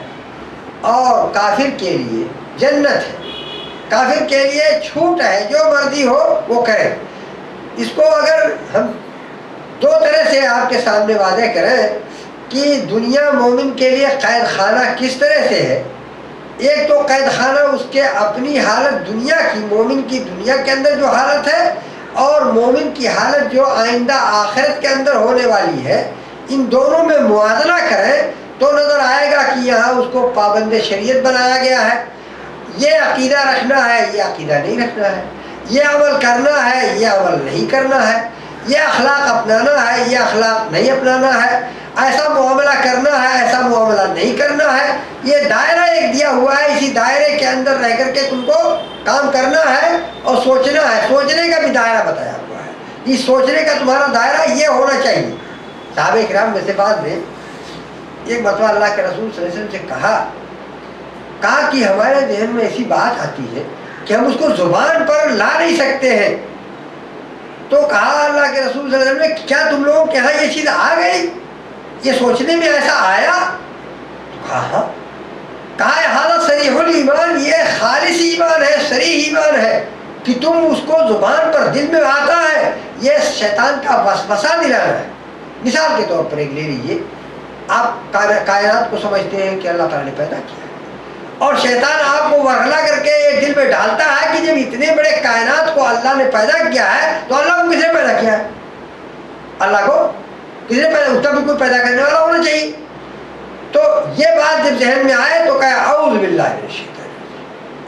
اور کافر کے لیے جنت ہے. کافر کے لیے چھوٹ ہے، جو مرضی ہو وہ کرے. اس کو اگر ہم دو طرح سے آپ کے سامنے واضح کریں کہ دنیا مومن کے لیے قید خانہ کس طرح سے ہے. ایک تو قید خانہ اس کے اپنی حالت دنیا کی، مومن کی دنیا کے اندر جو حالت ہے، اور مومن کی حالت جو آئندہ آخرت کے اندر ہونے والی ہے. ان دونوں میں موازنہ کریں تو نظر آئے گا کہ یہاں اس کو پابند شریعت بنایا گیا ہے. یہ عقیدہ رکھنا ہے، یہ عقیدہ نہیں رکھنا ہے. یہ عمل کرنا ہے، یہ عمل نہیں کرنا ہے. یہ اخلاق اپنانا ہے، یہ اخلاق نہیں اپنانا ہے. ایسا معاملہ کرنا ہے، ایسا معاملہ نہیں کرنا ہے. یہ دائرہ ایک دیا ہوا ہے، اسی دائرے کے اندر رہ کر کے تم کو کام کرنا ہے اور سوچنا ہے. سوچنے کا بھی دائرہ بتایا ہوا ہے. یہ سوچنے کا تمہارا دائرہ یہ ہونا چاہیے. صحابہ کرام میں سے بعض نے ایک مرتبہ اللہ کے رسول صلی اللہ علیہ وسلم سے کہا کہ ہمارے ذہن میں ایسی بات آتی ہے کہ ہم اس کو زبان پر لا نہیں سکتے ہیں. تو کہا اللہ کے رسول صلی اللہ علیہ وسلم نے کیا تم لوگوں کے یہاں یہ چیز آ گئی، یہ سوچنے میں ایسا آیا؟ کہا ہاں. کہا ہذا صریح الایمان، یہ خالص ایمان ہے، صریح ایمان ہے کہ تم اس کو زبان پر دل میں آتا ہے. یہ شیطان کا وسوسہ دلانا ہے. مثال کے طور پر ایک لے لیجیے، آپ کائنات کو سمجھتے ہیں کہ اللہ تعالیٰ نے پیدا کیا ہے اور شیطان آپ کو ورلا کر کے یہ دل میں ڈالتا ہے کہ جب اتنے بڑے کائنات کو اللہ نے پیدا کیا ہے تو اللہ کو کس نے پیدا کیا ہے؟ اللہ کو کس نے پیدا، اس کا بھی کوئی پیدا کرنے والا ہونا چاہیے. تو یہ بات جب ذہن میں آئے تو کہا اعوذ باللہ من الشیطان،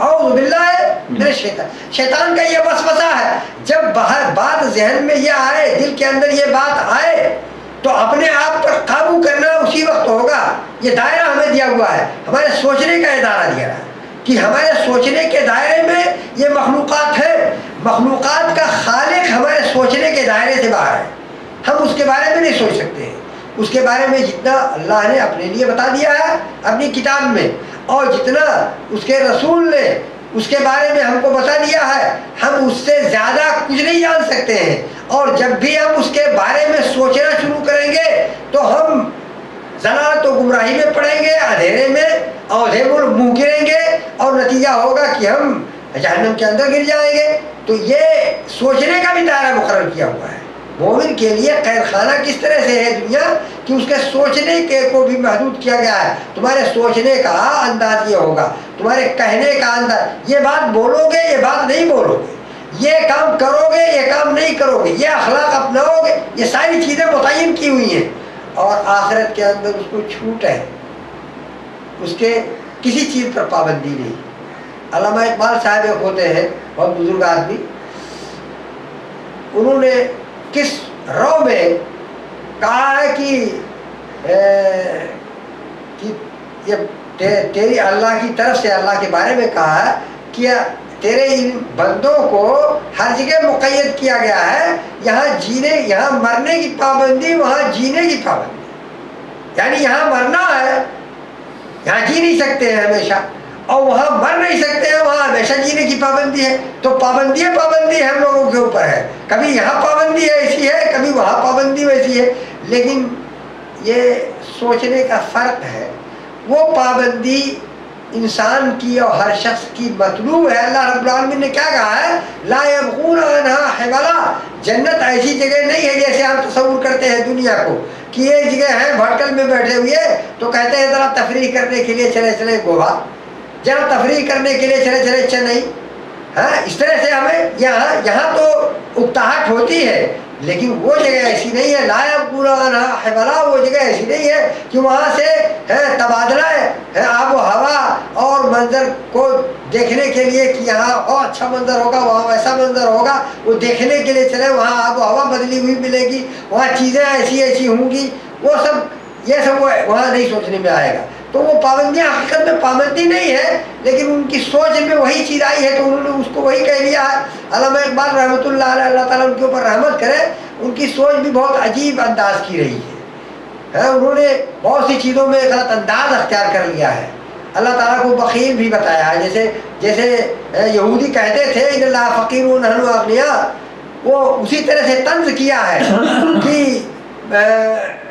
اعوذ باللہ من الشیطان. شیطان کا یہ وسوسہ ہے. جب بات ذہن میں یہ آئے، دل کے اندر یہ بات آئے تو اپنے آپ پر قابو کرنا اسی وقت ہوگا. یہ دائرہ ہمیں دیا ہوا ہے، ہمارے سوچنے کا ادارہ دیا ہے کہ ہمارے سوچنے کے دائرے میں یہ مخلوقات ہے. مخلوقات کا خالق ہمارے سوچنے کے دائرے سے باہر ہے. ہم اس کے بارے میں نہیں سوچ سکتے ہیں، اس کے بارے میں جتنا اللہ نے اپنے لیے بتا دیا ہے اپنی کتاب میں، اور جتنا اس کے رسول نے اس کے بارے میں ہم کو بتا دیا ہے، ہم اس سے زیادہ کچھ نہیں جان سکتے ہیں۔ اور جب بھی ہم اس کے بارے میں سوچنا شروع کریں گے تو ہم ضلالت و گمراہی میں پڑیں گے، اندھیرے میں اودھے میں منہ گریں گے، اور نتیجہ ہوگا کہ ہم جہنم کے اندر گر جائیں گے۔ تو یہ سوچنے کا بھی دائرہ مقرر کیا ہوا ہے۔ مومن کے لیے قید خانہ کس طرح سے ہے دنیا کہ اس کے سوچنے کے کو بھی محدود کیا گیا ہے۔ تمہارے سوچنے کا انداز یہ ہوگا، تمہارے کہنے کا انداز، یہ بات بولو گے یہ بات نہیں بولو گے، یہ کام کرو گے یہ کام نہیں کرو گے، یہ اخلاق اپناؤ گے، یہ ساری چیزیں متعین کی ہوئی ہیں۔ اور آخرت کے اندر اس کو چھوٹ ہے، اس کے کسی چیز پر پابندی نہیں۔ علامہ اقبال صاحب ایک ہوتے ہیں بہت بزرگ آدمی، انہوں نے کس رو میں کہا ہے کہ یہ تیری اللہ کی طرف سے اللہ کے بارے میں کہا ہے کہ تیرے ان بندوں کو ہر جگہ مقید کیا گیا ہے، یہاں مرنے کی پابندی، وہاں جینے کی پابندی، یعنی یہاں مرنا ہے، یہاں جی نہیں سکتے ہیں ہمیشہ، اور وہاں مر نہیں سکتے ہیں، وہاں ہمیشہ جینے کی پابندی ہے۔ تو پابندی ہم لوگوں کے اوپر ہے، کبھی یہاں پابندی ایسی ہے کبھی وہاں پابندی ویسی ہے، لیکن یہ سوچنے کا فرق ہے۔ وہ پابندی انسان کی اور ہر شخص کی مطلوب ہے۔ اللہ رب العالمین نے کیا کہا ہے؟ لا یبغون عنہا حولا، جنت ایسی جگہ نہیں ہے جیسے ہم تصور کرتے ہیں دنیا کو کہ یہ جگہ ہے بھٹکل میں بیٹھے ہوئے تو کہتے ہیں ذرا تفریح کرنے کے لیے چلے گووا، ذرا تفریح کرنے کے لیے چلے چنئی، ہاں اس طرح سے ہمیں یہاں تو اکتاہٹ ہوتی ہے، لیکن وہ جگہ ایسی نہیں ہے۔ لا یبغون عنہا حولا، وہ جگہ ایسی نہیں ہے کہ وہاں سے تبادلہ ہے آب و ہوا اور منظر کو دیکھنے کے لیے کہ یہاں اور اچھا منظر ہوگا وہاں ویسا منظر ہوگا، وہ دیکھنے کے لیے چلے، وہاں آب و ہوا بدلی ہوئی ملے گی، وہاں چیزیں ایسی ہوں گی، یہ سب وہاں نہیں سوچنے میں آئے گا۔ تو وہ پابندیاں حقیقت میں پابندی نہیں ہے، لیکن ان کی سوچ میں وہی چیز آئی ہے تو انہوں نے اس کو وہی کہہ لیا ہے۔ علامہ اقبال رحمۃ اللہ علیہ، اللہ تعالیٰ ان کے اوپر رحمت کرے، ان کی سوچ بھی بہت عجیب انداز کی رہی ہے، انہوں نے بہت سی چیزوں میں غلط انداز اختیار کر لیا ہے۔ اللہ تعالیٰ کو بخیل بھی بتایا ہے، جیسے یہودی کہتے تھے ان اللہ فقیر و نحن اغنیاء، وہ اسی طرح سے طنز کیا ہے کہ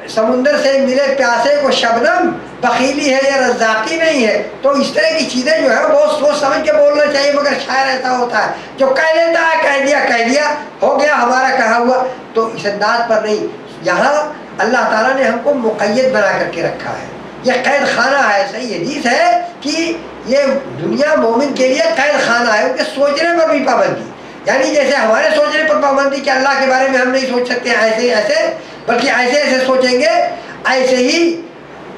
سمندر سے ملے پیاسے کو شبنم، بخیلی ہے یا رزاقی نہیں ہے۔ تو اس طرح کی چیزیں جو ہے بہت سوچ سمجھ کے بولنا چاہیے، مگر شاعر ایسا ہوتا ہے جو کہہ لیتا ہے کہہ دیا ہو گیا ہمارا کہا ہوا، تو اس انداز پر نہیں۔ یہاں اللہ تعالیٰ نے ہم کو مقید بنا کر کے رکھا ہے، یہ قید خانہ ہے۔ صحیح حدیث ہے کہ یہ دنیا مومن کے لیے قید خانہ ہے، ان کے سوچنے پر بھی پابندی، یعنی جیسے ہمارے سوچنے پر پابندی کہ اللہ کے بارے میں ہم نہیں سوچ سکتے ایسے بلکہ ایسے سوچیں گے، ایسے ہی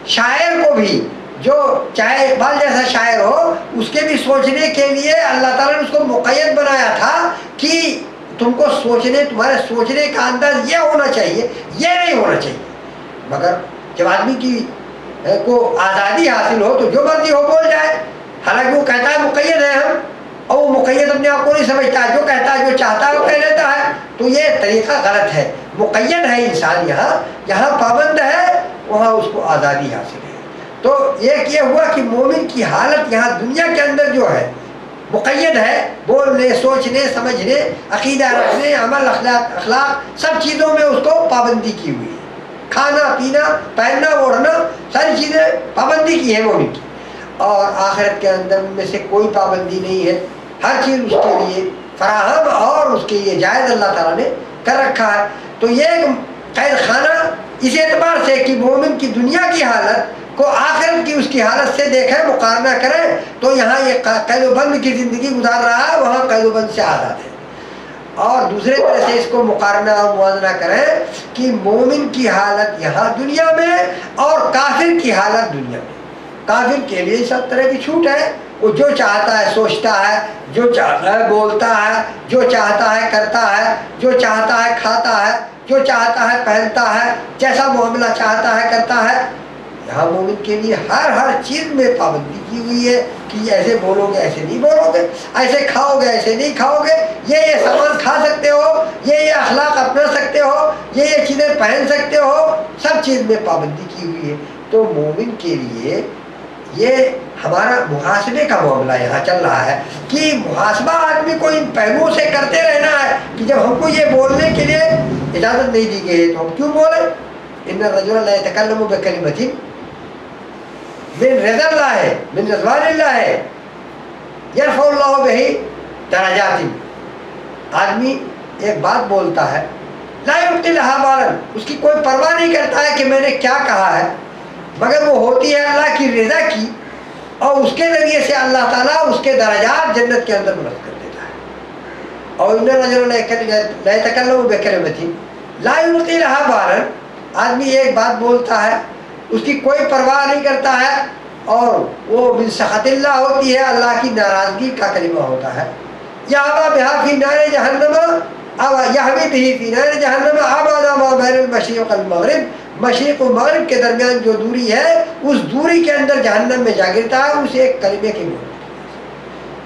شاعر کو بھی، جو چاہے اقبال جیسا شاعر ہو، اس کے بھی سوچنے کے لیے اللہ تعالیٰ نے اس کو مقید بنایا تھا کہ تم کو تمہارے سوچنے کا انداز یہ ہونا چاہیے، یہ نہیں ہونا چاہیے۔ مگر جب آدمی کو آزادی حاصل ہو تو جو مرضی ہو بول جائے، حالانکہ وہ کہتا ہے مقید ہے ہم، اور وہ مقید اپنے آپ کو نہیں سمجھتا ہے، جو کہتا ہے جو چاہتا ہے وہ کہہ لیتا ہے، تو یہ طریقہ غلط ہے۔ مقید ہے انسان، یہاں پابند ہے، وہاں اس کو آزادی حاصل ہے۔ تو ایک یہ ہوا کہ مومن کی حالت یہاں دنیا کے اندر جو ہے مقید ہے، بولنے، سوچنے، سمجھنے، عقیدہ رکھنے، عمل، اخلاق سب چیزوں میں اس کو پابندی کی ہوئی ہے۔ کھانا پینا، پہننا اوڑھنا ساری چیزیں پابندی کی ہے مومن کی، اور آخرت کے اندر ان میں سے کوئی پابندی نہیں ہے، ہر چیز اس کے لیے فراہم اور اس کے لیے جائز اللہ تعالیٰ نے کر رکھا ہے۔ تو یہ قید خانہ اس اعتبار سے کہ مومن کی دنیا کی حالت کو آخرت کی اس کی حالت سے دیکھیں، مقارنہ کریں، تو یہاں یہ قید و بند کی زندگی گزار رہا ہے، وہاں قید و بند سے آزاد ہے۔ اور دوسرے طرح سے اس کو مقارنہ اور موازنہ کریں کہ مومن کی حالت یہاں دنیا میں اور کافر کی حالت دنیا میں۔ کافر کے لیے سب طرح کی چھوٹ ہے، وہ جو چاہتا ہے سوچتا ہے، جو چاہتا ہے بولتا ہے، جو چاہتا ہے کرتا ہے، جو چاہتا ہے کھاتا ہے، جو چاہتا ہے پہنتا ہے، جیسا معاملہ چاہتا ہے کرتا ہے۔ یہاں مومن کے لیے ہر چیز میں پابندی کی ہوئی ہے کہ ایسے بولو گے ایسے نہیں بولو گے، ایسے کھاؤ گے ایسے نہیں کھاؤ گے، یہ سامان کھا سکتے ہو، یہ اخلاق اپنا سکتے ہو، یہ چیزیں پہن سکتے ہو، سب ہر چیز میں پابندی کی ہوئی ہے. تو مومن کے لیے یہ ہمارا محاسبے کا معاملہ یہاں چل رہا ہے کہ محاسبہ آدمی کو ان پہلوؤں سے کرتے رہنا ہے کہ جب ہم کو یہ بولنے کے لیے اجازت نہیں دی گئی ہے تو ہم کیوں بولیں. ان الرجل لا يتكلم بكلمة من رضا اللہ من رضوان اللہ یرفع اللہ بہ درجات. آدمی ایک بات بولتا ہے لا یلقی لہا بالا، اس کی کوئی پرواہ نہیں کرتا ہے کہ میں نے کیا کہا ہے، مگر وہ ہوتی ہے اللہ کی رضا کی، اور اس کے ذریعے سے اللہ تعالیٰ اس کے درجات جنت کے اندر بلند کر دیتا ہے. اور ان الرجل لا يتكلم بكلمة لا يلقي لها بالا، آدمی ایک بات بولتا ہے اس کی کوئی پرواہ نہیں کرتا ہے اور وہ من سخط اللہ ہوتی ہے، اللہ کی ناراضگی کا کلمہ ہوتا ہے. یہوی بہا فی نار جہنم یہوی بہ فی نار جہنم ابدا ما بین المشرق والمغرب، مشرق و مغرب کے درمیان جو دوری ہے اس دوری کے اندر جہنم میں جا گرتا ہے اس ایک کلمے کے بولنے.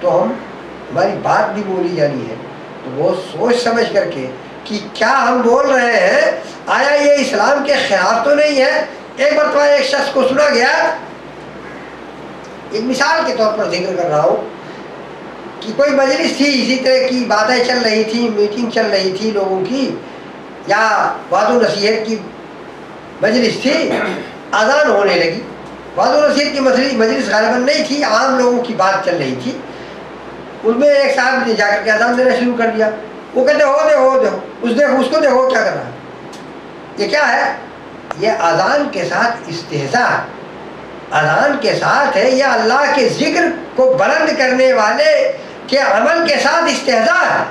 تو ہماری بات بھی بولی جانی ہے تو وہ سوچ سمجھ کر کے کہ کیا ہم بول رہے ہیں آیا یہ اسلام کے خلاف تو نہیں ہے. ایک مرتبہ ایک شخص کو سنا گیا، ایک مثال کے طور پر ذکر کر رہا ہوں کہ کوئی مجلس تھی، اسی طرح کی باتیں چل رہی تھی، میٹنگ چل رہی تھی لوگوں کی، یا وعظ و نصیحت کی مجلس تھی. اذان ہونے لگی. وعظ و نصیحت کی مجلس غالباً نہیں تھی، عام لوگوں کی بات چل رہی تھی. ان میں ایک صاحب نے جا کر کے اذان دینا شروع کر دیا. وہ کہتے ہو دیکھو اس کو دیکھو کیا کر رہا ہے. یہ کیا ہے؟ یہ اذان کے ساتھ استہزاء، اذان کے ساتھ ہے، یہ اللہ کے ذکر کو بلند کرنے والے کے عمل کے ساتھ استہزاء ہے.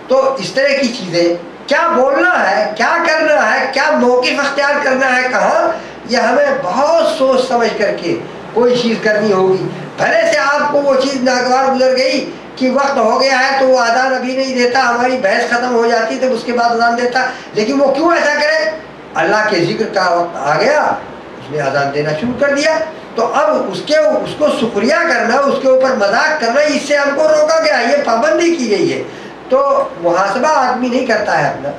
تو اس طرح کی چیزیں کیا بولنا ہے، کیا کرنا ہے، کیا موقف اختیار کرنا ہے، کہاں، یہ ہمیں بہت سوچ سمجھ کر کے کوئی چیز کرنی ہوگی. بھلے سے آپ کو وہ چیز ناگوار گزر گئی کہ وقت ہو گیا ہے تو وہ اذان ابھی نہیں دیتا، ہماری بحث ختم ہو جاتی تو اس کے بعد اذان دیتا، لیکن وہ کیوں ایسا کرے؟ اللہ کے ذکر کا وقت آ گیا، اس نے اذان دینا شروع کر دیا. تو اب اس کو شکریہ کرنا، اس کے اوپر مذاق کرنا، اس سے ہم کو روکا گیا، یہ پابندی کی گئی ہے. تو محاسبہ آدمی نہیں کرتا ہے اپنا.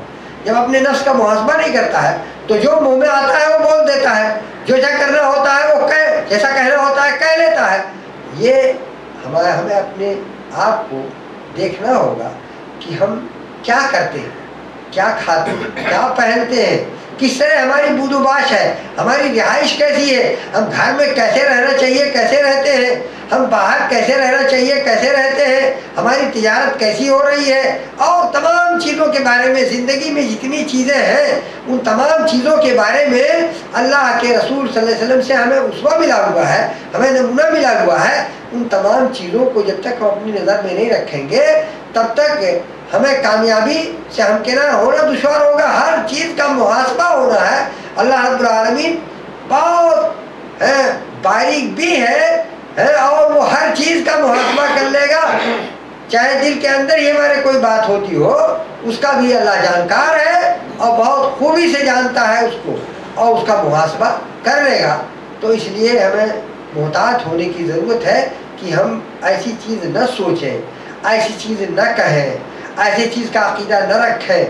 جب اپنے نفس کا محاسبہ نہیں کرتا ہے تو جو منہ میں آتا ہے وہ بول دیتا ہے، جو جیسا کرنا ہوتا ہے وہ جیسا کہنا ہوتا ہے کہہ لیتا ہے. یہ ہمیں اپنے آپ کو دیکھنا ہوگا کہ ہم کیا کرتے ہیں، کیا کھاتے ہیں، کیا پہنتے ہیں، کس طرح ہماری بود و باش ہے، ہماری رہائش کیسی ہے، ہم گھر میں کیسے رہنا چاہیے کیسے رہتے ہیں، ہم باہر کیسے رہنا چاہیے کیسے رہتے ہیں، ہماری تجارت کیسی ہو رہی ہے، اور تمام چیزوں کے بارے میں، زندگی میں جتنی چیزیں ہیں ان تمام چیزوں کے بارے میں اللہ کے رسول صلی اللہ علیہ وسلم سے ہمیں اسوہ ملا ہوا ہے، ہمیں نمونہ ملا ہوا ہے. ان تمام چیزوں کو جب تک ہم اپنی نظر میں نہیں رکھیں گے تب تک ہمیں کامیابی سے ہمکنار ہونا دشوار ہوگا. ہر چیز کا محاسبہ ہونا ہے. اللہ رب العالمین بہت باریک بھی ہے اور وہ ہر چیز کا محاسبہ کر لے گا. چاہے دل کے اندر ہی ہمارے کوئی بات ہوتی ہو اس کا بھی اللہ جانکار ہے اور بہت خوبی سے جانتا ہے اس کو اور اس کا محاسبہ کر لے گا. تو اس لیے ہمیں محتاط ہونے کی ضرورت ہے کہ ہم ایسی چیز نہ سوچیں، ایسی چیز نہ کہیں، ایسی چیز کا عقیدہ نہ رکھیں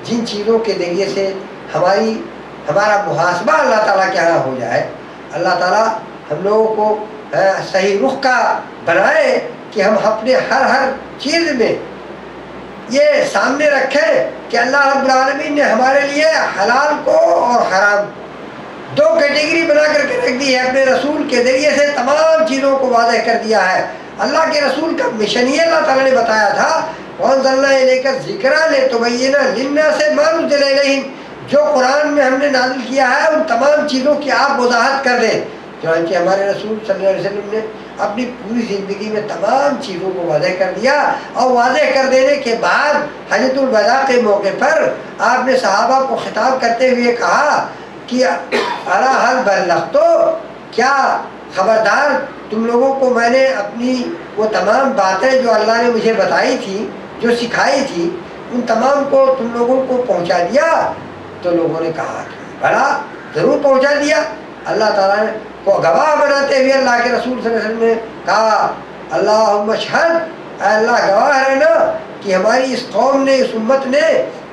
جن چیزوں کے ذریعے سے ہمارا محاسبہ اللہ تعالیٰ کے یہاں ہو جائے. اللہ تعالیٰ ہم لوگوں کو صحیح رخ کا بنائے کہ ہم اپنے ہر چیز میں یہ سامنے رکھیں کہ اللہ رب العالمین نے ہمارے لیے حلال کو اور حرام دو کیٹیگری بنا کر کے رکھ دی ہے. اپنے رسول کے ذریعے سے تمام چیزوں کو واضح کر دیا ہے. اللہ کے رسول کا مشن یہ اللہ تعالیٰ نے بتایا تھا وَأَنزَلْنَا إِلَيْكَ الذِّكْرَ لِتُبَيِّنَ لِلنَّاسِ مَا نُزِّلَ إِلَيْهِمْ. جو قرآن میں ہم نے نازل کیا ہے ان تمام چیزوں کی آپ وضاحت کر دیں. چنانچہ ہمارے رسول صلی اللہ علیہ وسلم نے اپنی پوری زندگی میں تمام چیزوں کو واضح کر دیا اور واضح کر دینے کے بعد حجۃ الوداع کے موقع پر آپ نے صحابہ کو خطاب کرتے ہوئے کہا کہ الا هل بلغت، کیا خبردار تم لوگوں کو میں نے اپنی وہ تمام باتیں جو اللہ نے مجھے بتائی تھی، جو سکھائی تھی، ان تمام کو تم لوگوں کو پہنچا دیا؟ تو لوگوں نے کہا کہ بڑا ضرور پہنچا دیا. اللہ تعالیٰ نے کو گواہ بناتے ہوئے اللہ کے رسول صلی اللہ علیہ وسلم نے کہا اللہم اشہد، اے اللہ گواہ رہنا کہ ہماری اس قوم نے، اس امت نے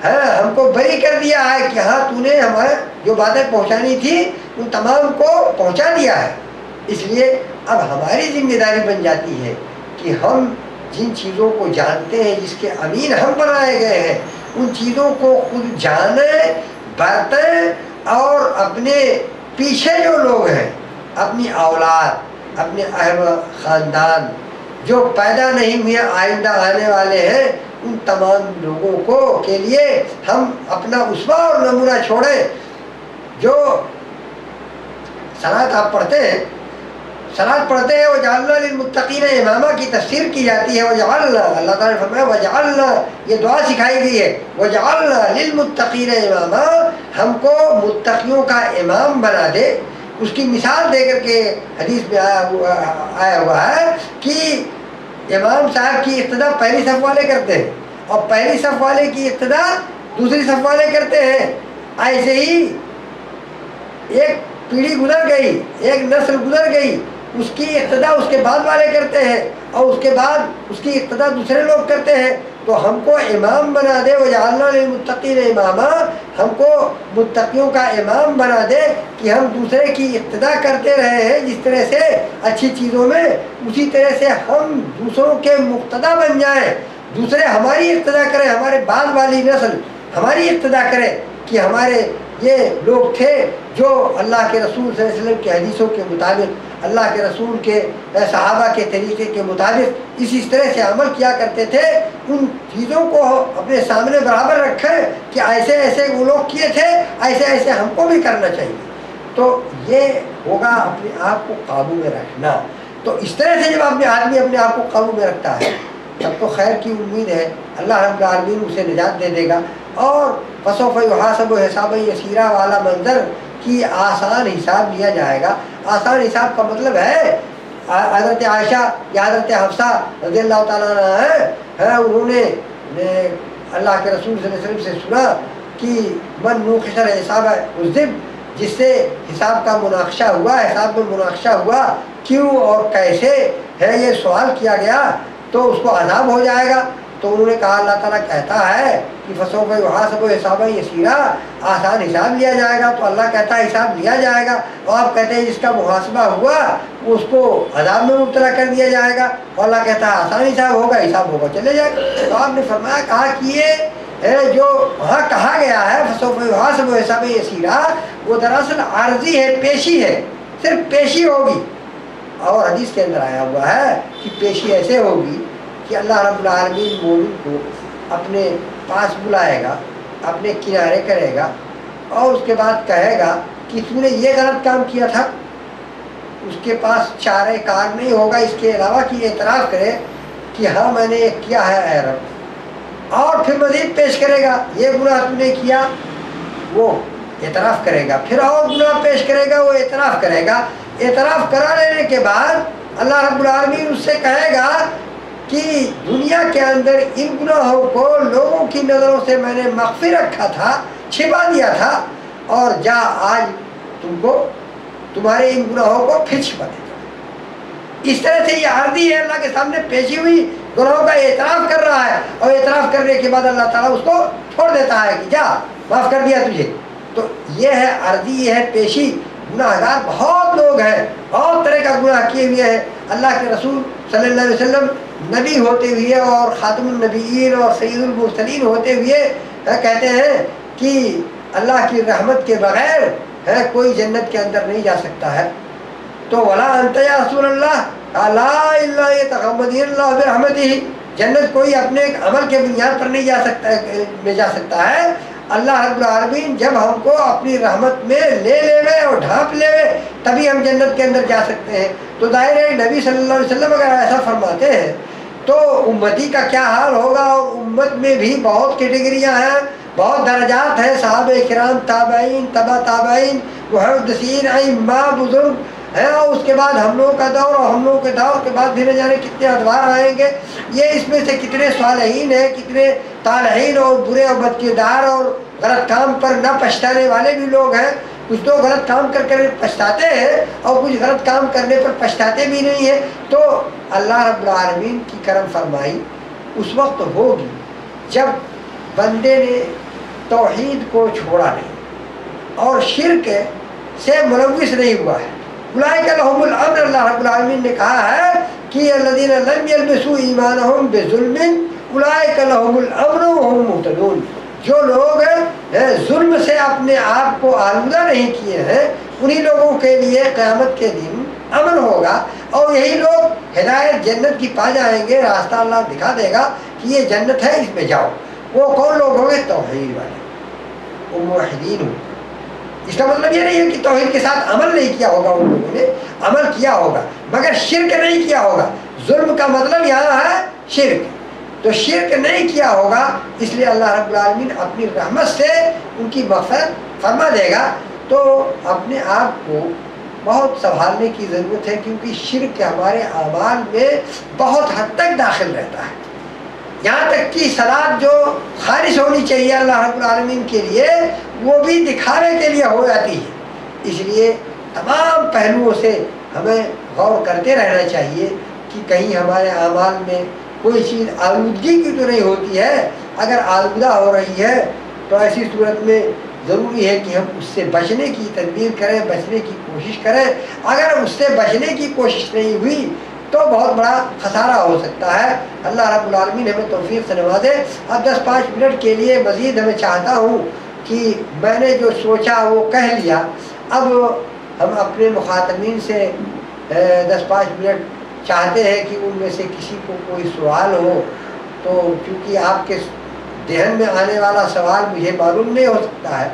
ہم کو بری کر دیا ہے کہ ہاں تو نے ہمیں جو باتیں پہنچانی تھی ان تمام کو پہنچا دیا ہے۔ اس لیے اب ہماری ذمہ داری بن جاتی ہے کہ ہم جن چیزوں کو جانتے ہیں، جس کے امین ہم بنائے گئے ہیں، ان چیزوں کو خود جانیں، برتیں، اور اپنے پیچھے جو لوگ ہیں، اپنی اولاد، اپنے اہل خاندان جو پیدا نہیں ہوئے، آئندہ آنے والے ہیں، ان تمام لوگوں کو کے لیے ہم اپنا اسوہ اور نمونہ چھوڑیں۔ جو صلاۃ آپ پڑھتے ہیں، صلاۃ پڑھتے ہیں وَجَعَلْنَا لِلْمُتَّقِينَ امامہ کی تفسیر کی جاتی ہے، وَجَعَلْنَا، اللہ تعالیٰ نے فرمایا وَجَعَلْنَا، یہ دعا سکھائی گئی ہے، وَجَعَلْنَا لِلْمُتَّقِينَ امامہ، ہم کو متقیوں کا امام بنا دے۔ اس کی مثال دے کر کے حدیث میں آیا ہوا ہے کہ امام صاحب کی ابتدا پہلی صف والے کرتے ہیں، اور پہلی صف والے کی ابتدا دوسری صف والے کرتے ہیں۔ ایسے ہی ایک پیڑھی گزر گئی، ایک نسل گزر گئی، اس کی ابتدا اس کے بعد والے کرتے ہیں، اور اس کے بعد اس کی ابتدا دوسرے لوگ کرتے ہیں۔ تو ہم کو امام بنا دے، وَجَعَلْنَا لِلْمُتَّقِينَ امامہ، ہم کو متقیوں کا امام بنا دے کہ ہم دوسرے کی ابتدا کرتے رہے ہیں جس طرح سے اچھی چیزوں میں، اسی طرح سے ہم دوسروں کے مقتدا بن جائیں، دوسرے ہماری ابتدا کریں، ہمارے بعد والی نسل ہماری ابتدا کرے کہ ہمارے یہ لوگ تھے جو اللہ کے رسول صلی اللہ علیہ وسلم کی حدیثوں کے مطابق، اللہ کے رسول کے صحابہ کے طریقے کے مطابق اسی طرح سے عمل کیا کرتے تھے۔ ان چیزوں کو اپنے سامنے برابر رکھیں کہ ایسے ایسے وہ لوگ کیے تھے، ایسے ایسے ہم کو بھی کرنا چاہیے۔ تو یہ ہوگا اپنے آپ کو قابو میں رکھنا۔ تو اس طرح سے جب آدمی اپنے آپ کو قابو میں رکھتا ہے تب تو خیر کی امید ہے، اللہ رب العالمین اسے نجات دے دے گا، اور فسوف یحاسب حسابا یسیرا والا منظر کی آسان حساب لیا جائے گا۔ آسان حساب کا مطلب ہے حضرت عائشہ یا حضرت حفصہ رضی اللہ تعالیٰ عنہ ہیں، انہوں نے اللہ کے رسول صلی اللہ علیہ وسلم سے سنا کہ من نوقش الحساب عذب، جس سے حساب کا مناقشہ ہوا، حساب میں مناقشہ ہوا کیوں اور کیسے ہے، یہ سوال کیا گیا تو اس کو عذاب ہو جائے گا۔ تو انہوں نے کہا اللہ تعالیٰ کہتا ہے کہ فسوف یحاسب حسابا یسیرا، آسان حساب لیا جائے گا۔ تو اللہ کہتا ہے حساب لیا جائے گا، اور آپ کہتے ہیں جس کا محاسبہ ہوا اس کو عذاب میں مبتلا کر دیا جائے گا، اور اللہ کہتا ہے آسان حساب ہوگا، حساب ہوگا چلے جائے گا۔ تو آپ نے فرمایا کہا کہ یہ جو وہاں کہا گیا ہے فسوف یحاسب حسابا یسیرا، وہ دراصل عارضی ہے، پیشی ہے، صرف پیشی ہوگی۔ اور حدیث کے اندر آیا ہوا ہے کہ پیشی ایسے ہوگی کہ اللہ رب العالمین مومن کو اپنے پاس بلائے گا، اپنے کنارے کرے گا، اور اس کے بعد کہے گا کہ تو نے یہ غلط کام کیا تھا۔ اس کے پاس چارہ کار نہیں ہوگا اس کے علاوہ کہ اعتراف کرے کہ ہاں میں نے یہ کیا ہے اے رب، اور پھر مزید پیش کرے گا، یہ گناہ تو نے کیا، وہ اعتراف کرے گا، پھر اور گناہ پیش کرے گا، وہ اعتراف کرے گا۔ اعتراف کرا لینے کے بعد اللہ رب العالمین اس سے کہے گا کہ دنیا کے اندر ان گناہوں کو لوگوں کی نظروں سے میں نے مخفی رکھا تھا، چھپا دیا تھا، اور جا آج تم کو تمہارے ان گناہوں کو پھر چھپا دیتا ہوں۔ اس طرح سے یہ عارضی ہے، اللہ کے سامنے پیشی ہوئی گناہوں کا اعتراف کر رہا ہے، اور اعتراف کرنے کے بعد اللہ تعالیٰ اس کو چھوڑ دیتا ہے کہ جا معاف کر دیا تجھے۔ تو یہ ہے عارضی، یہ ہے پیشی۔ گناہ گار بہت لوگ ہیں، بہت طرح کا گناہ کیے ہوئے ہیں۔ اللہ کے رسول صلی اللہ علیہ وسلم نبی ہوتے ہوئے اور خاتم النبیین اور سید المرسلین ہوتے ہوئے کہتے ہیں کہ اللہ کی رحمت کے بغیر کوئی جنت کے اندر نہیں جا سکتا ہے۔ تو ولا انت یا رسول اللہ لا الا یتغمدنی اللہ برحمتہ، جنت کوئی اپنے عمل کے بنیاد پر نہیں جا سکتا ہے۔ اللہ رب العالمین جب ہم کو اپنی رحمت میں لے لے اور ڈھانپ لے تبھی ہم جنت کے اندر جا سکتے ہیں۔ تو ظاہر ہے نبی صلی اللہ علیہ وسلم اگر ایسا فرماتے ہیں تو امتی کا کیا حال ہوگا۔ اور امت میں بھی بہت کیٹیگریاں ہیں، بہت درجات ہیں، صحابہ کرام، تابعین، تبع تابعین، محدثین، ائمہ، بزرگ ہیں، اور اس کے بعد ہم لوگوں کا دور، اور ہم لوگوں کے دور کے بعد بھی نہ جانے کتنے ادوار آئیں گے۔ یہ اس میں سے کتنے صالحین ہیں، کتنے طالحین اور برے اور بدکردار اور غلط کام پر نہ پچھتانے والے بھی لوگ ہیں۔ کچھ تو غلط کام کر کر پچھتاتے ہیں، اور کچھ غلط کام کرنے پر پچھتاتے بھی نہیں ہیں۔ تو اللہ رب العالمین کی کرم فرمائی اس وقت ہوگی جب بندے نے توحید کو چھوڑا نہیں اور شرک سے ملوث نہیں ہوا ہے۔ اولئک لہم الامن، اللہ رب العالمین نے کہا ہے کہ الذین لم یلبسوا ایمانہم بظلم اولئک لہم الامن وہم مہتدون، جو لوگ ظلم سے اپنے آپ کو آلودہ نہیں کیے ہیں انہی لوگوں کے لیے قیامت کے دن امن ہوگا، اور یہی لوگ ہدایت جنت کی پا جائیں گے، راستہ اللہ دکھا دے گا کہ یہ جنت ہے، اس میں جاؤ۔ وہ کون لوگ ہوں گے؟ توحید والے، وہ موحدین ہوں۔ اس کا مطلب یہ نہیں ہے کہ توحید کے ساتھ عمل نہیں کیا ہوگا، ان لوگوں نے عمل کیا ہوگا مگر شرک نہیں کیا ہوگا۔ ظلم کا مطلب یہاں ہے شرک، تو شرک نہیں کیا ہوگا، اس لیے اللہ رب العالمین اپنی رحمت سے ان کی مغفرت فرما دے گا۔ تو اپنے آپ کو بہت سنبھالنے کی ضرورت ہے، کیونکہ شرک ہمارے اعمال میں بہت حد تک داخل رہتا ہے، یہاں تک کہ صلاۃ جو خالص ہونی چاہیے اللہ رب العالمین کے لیے وہ بھی دکھاوے کے لیے ہو جاتی ہے۔ اس لیے تمام پہلوؤں سے ہمیں غور کرتے رہنا چاہیے کہ کہیں ہمارے اعمال میں کوئی چیز آلودگی کی تو نہیں ہوتی ہے۔ اگر آلودہ ہو رہی ہے تو ایسی صورت میں ضروری ہے کہ ہم اس سے بچنے کی تدبیر کریں، بچنے کی کوشش کریں۔ اگر اس سے بچنے کی کوشش نہیں ہوئی تو بہت بڑا خسارہ ہو سکتا ہے۔ اللہ رب العالمین ہمیں توفیق سے نوازے۔ اب 10-5 منٹ کے لیے مزید ہمیں چاہتا ہوں کہ میں نے جو سوچا وہ کہہ لیا، اب ہم اپنے مخاطبین سے 10-5 منٹ چاہتے ہیں کہ ان میں سے کسی کو کوئی سوال ہو، تو چونکہ آپ کے ذہن میں آنے والا سوال مجھے معلوم نہیں ہو سکتا ہے،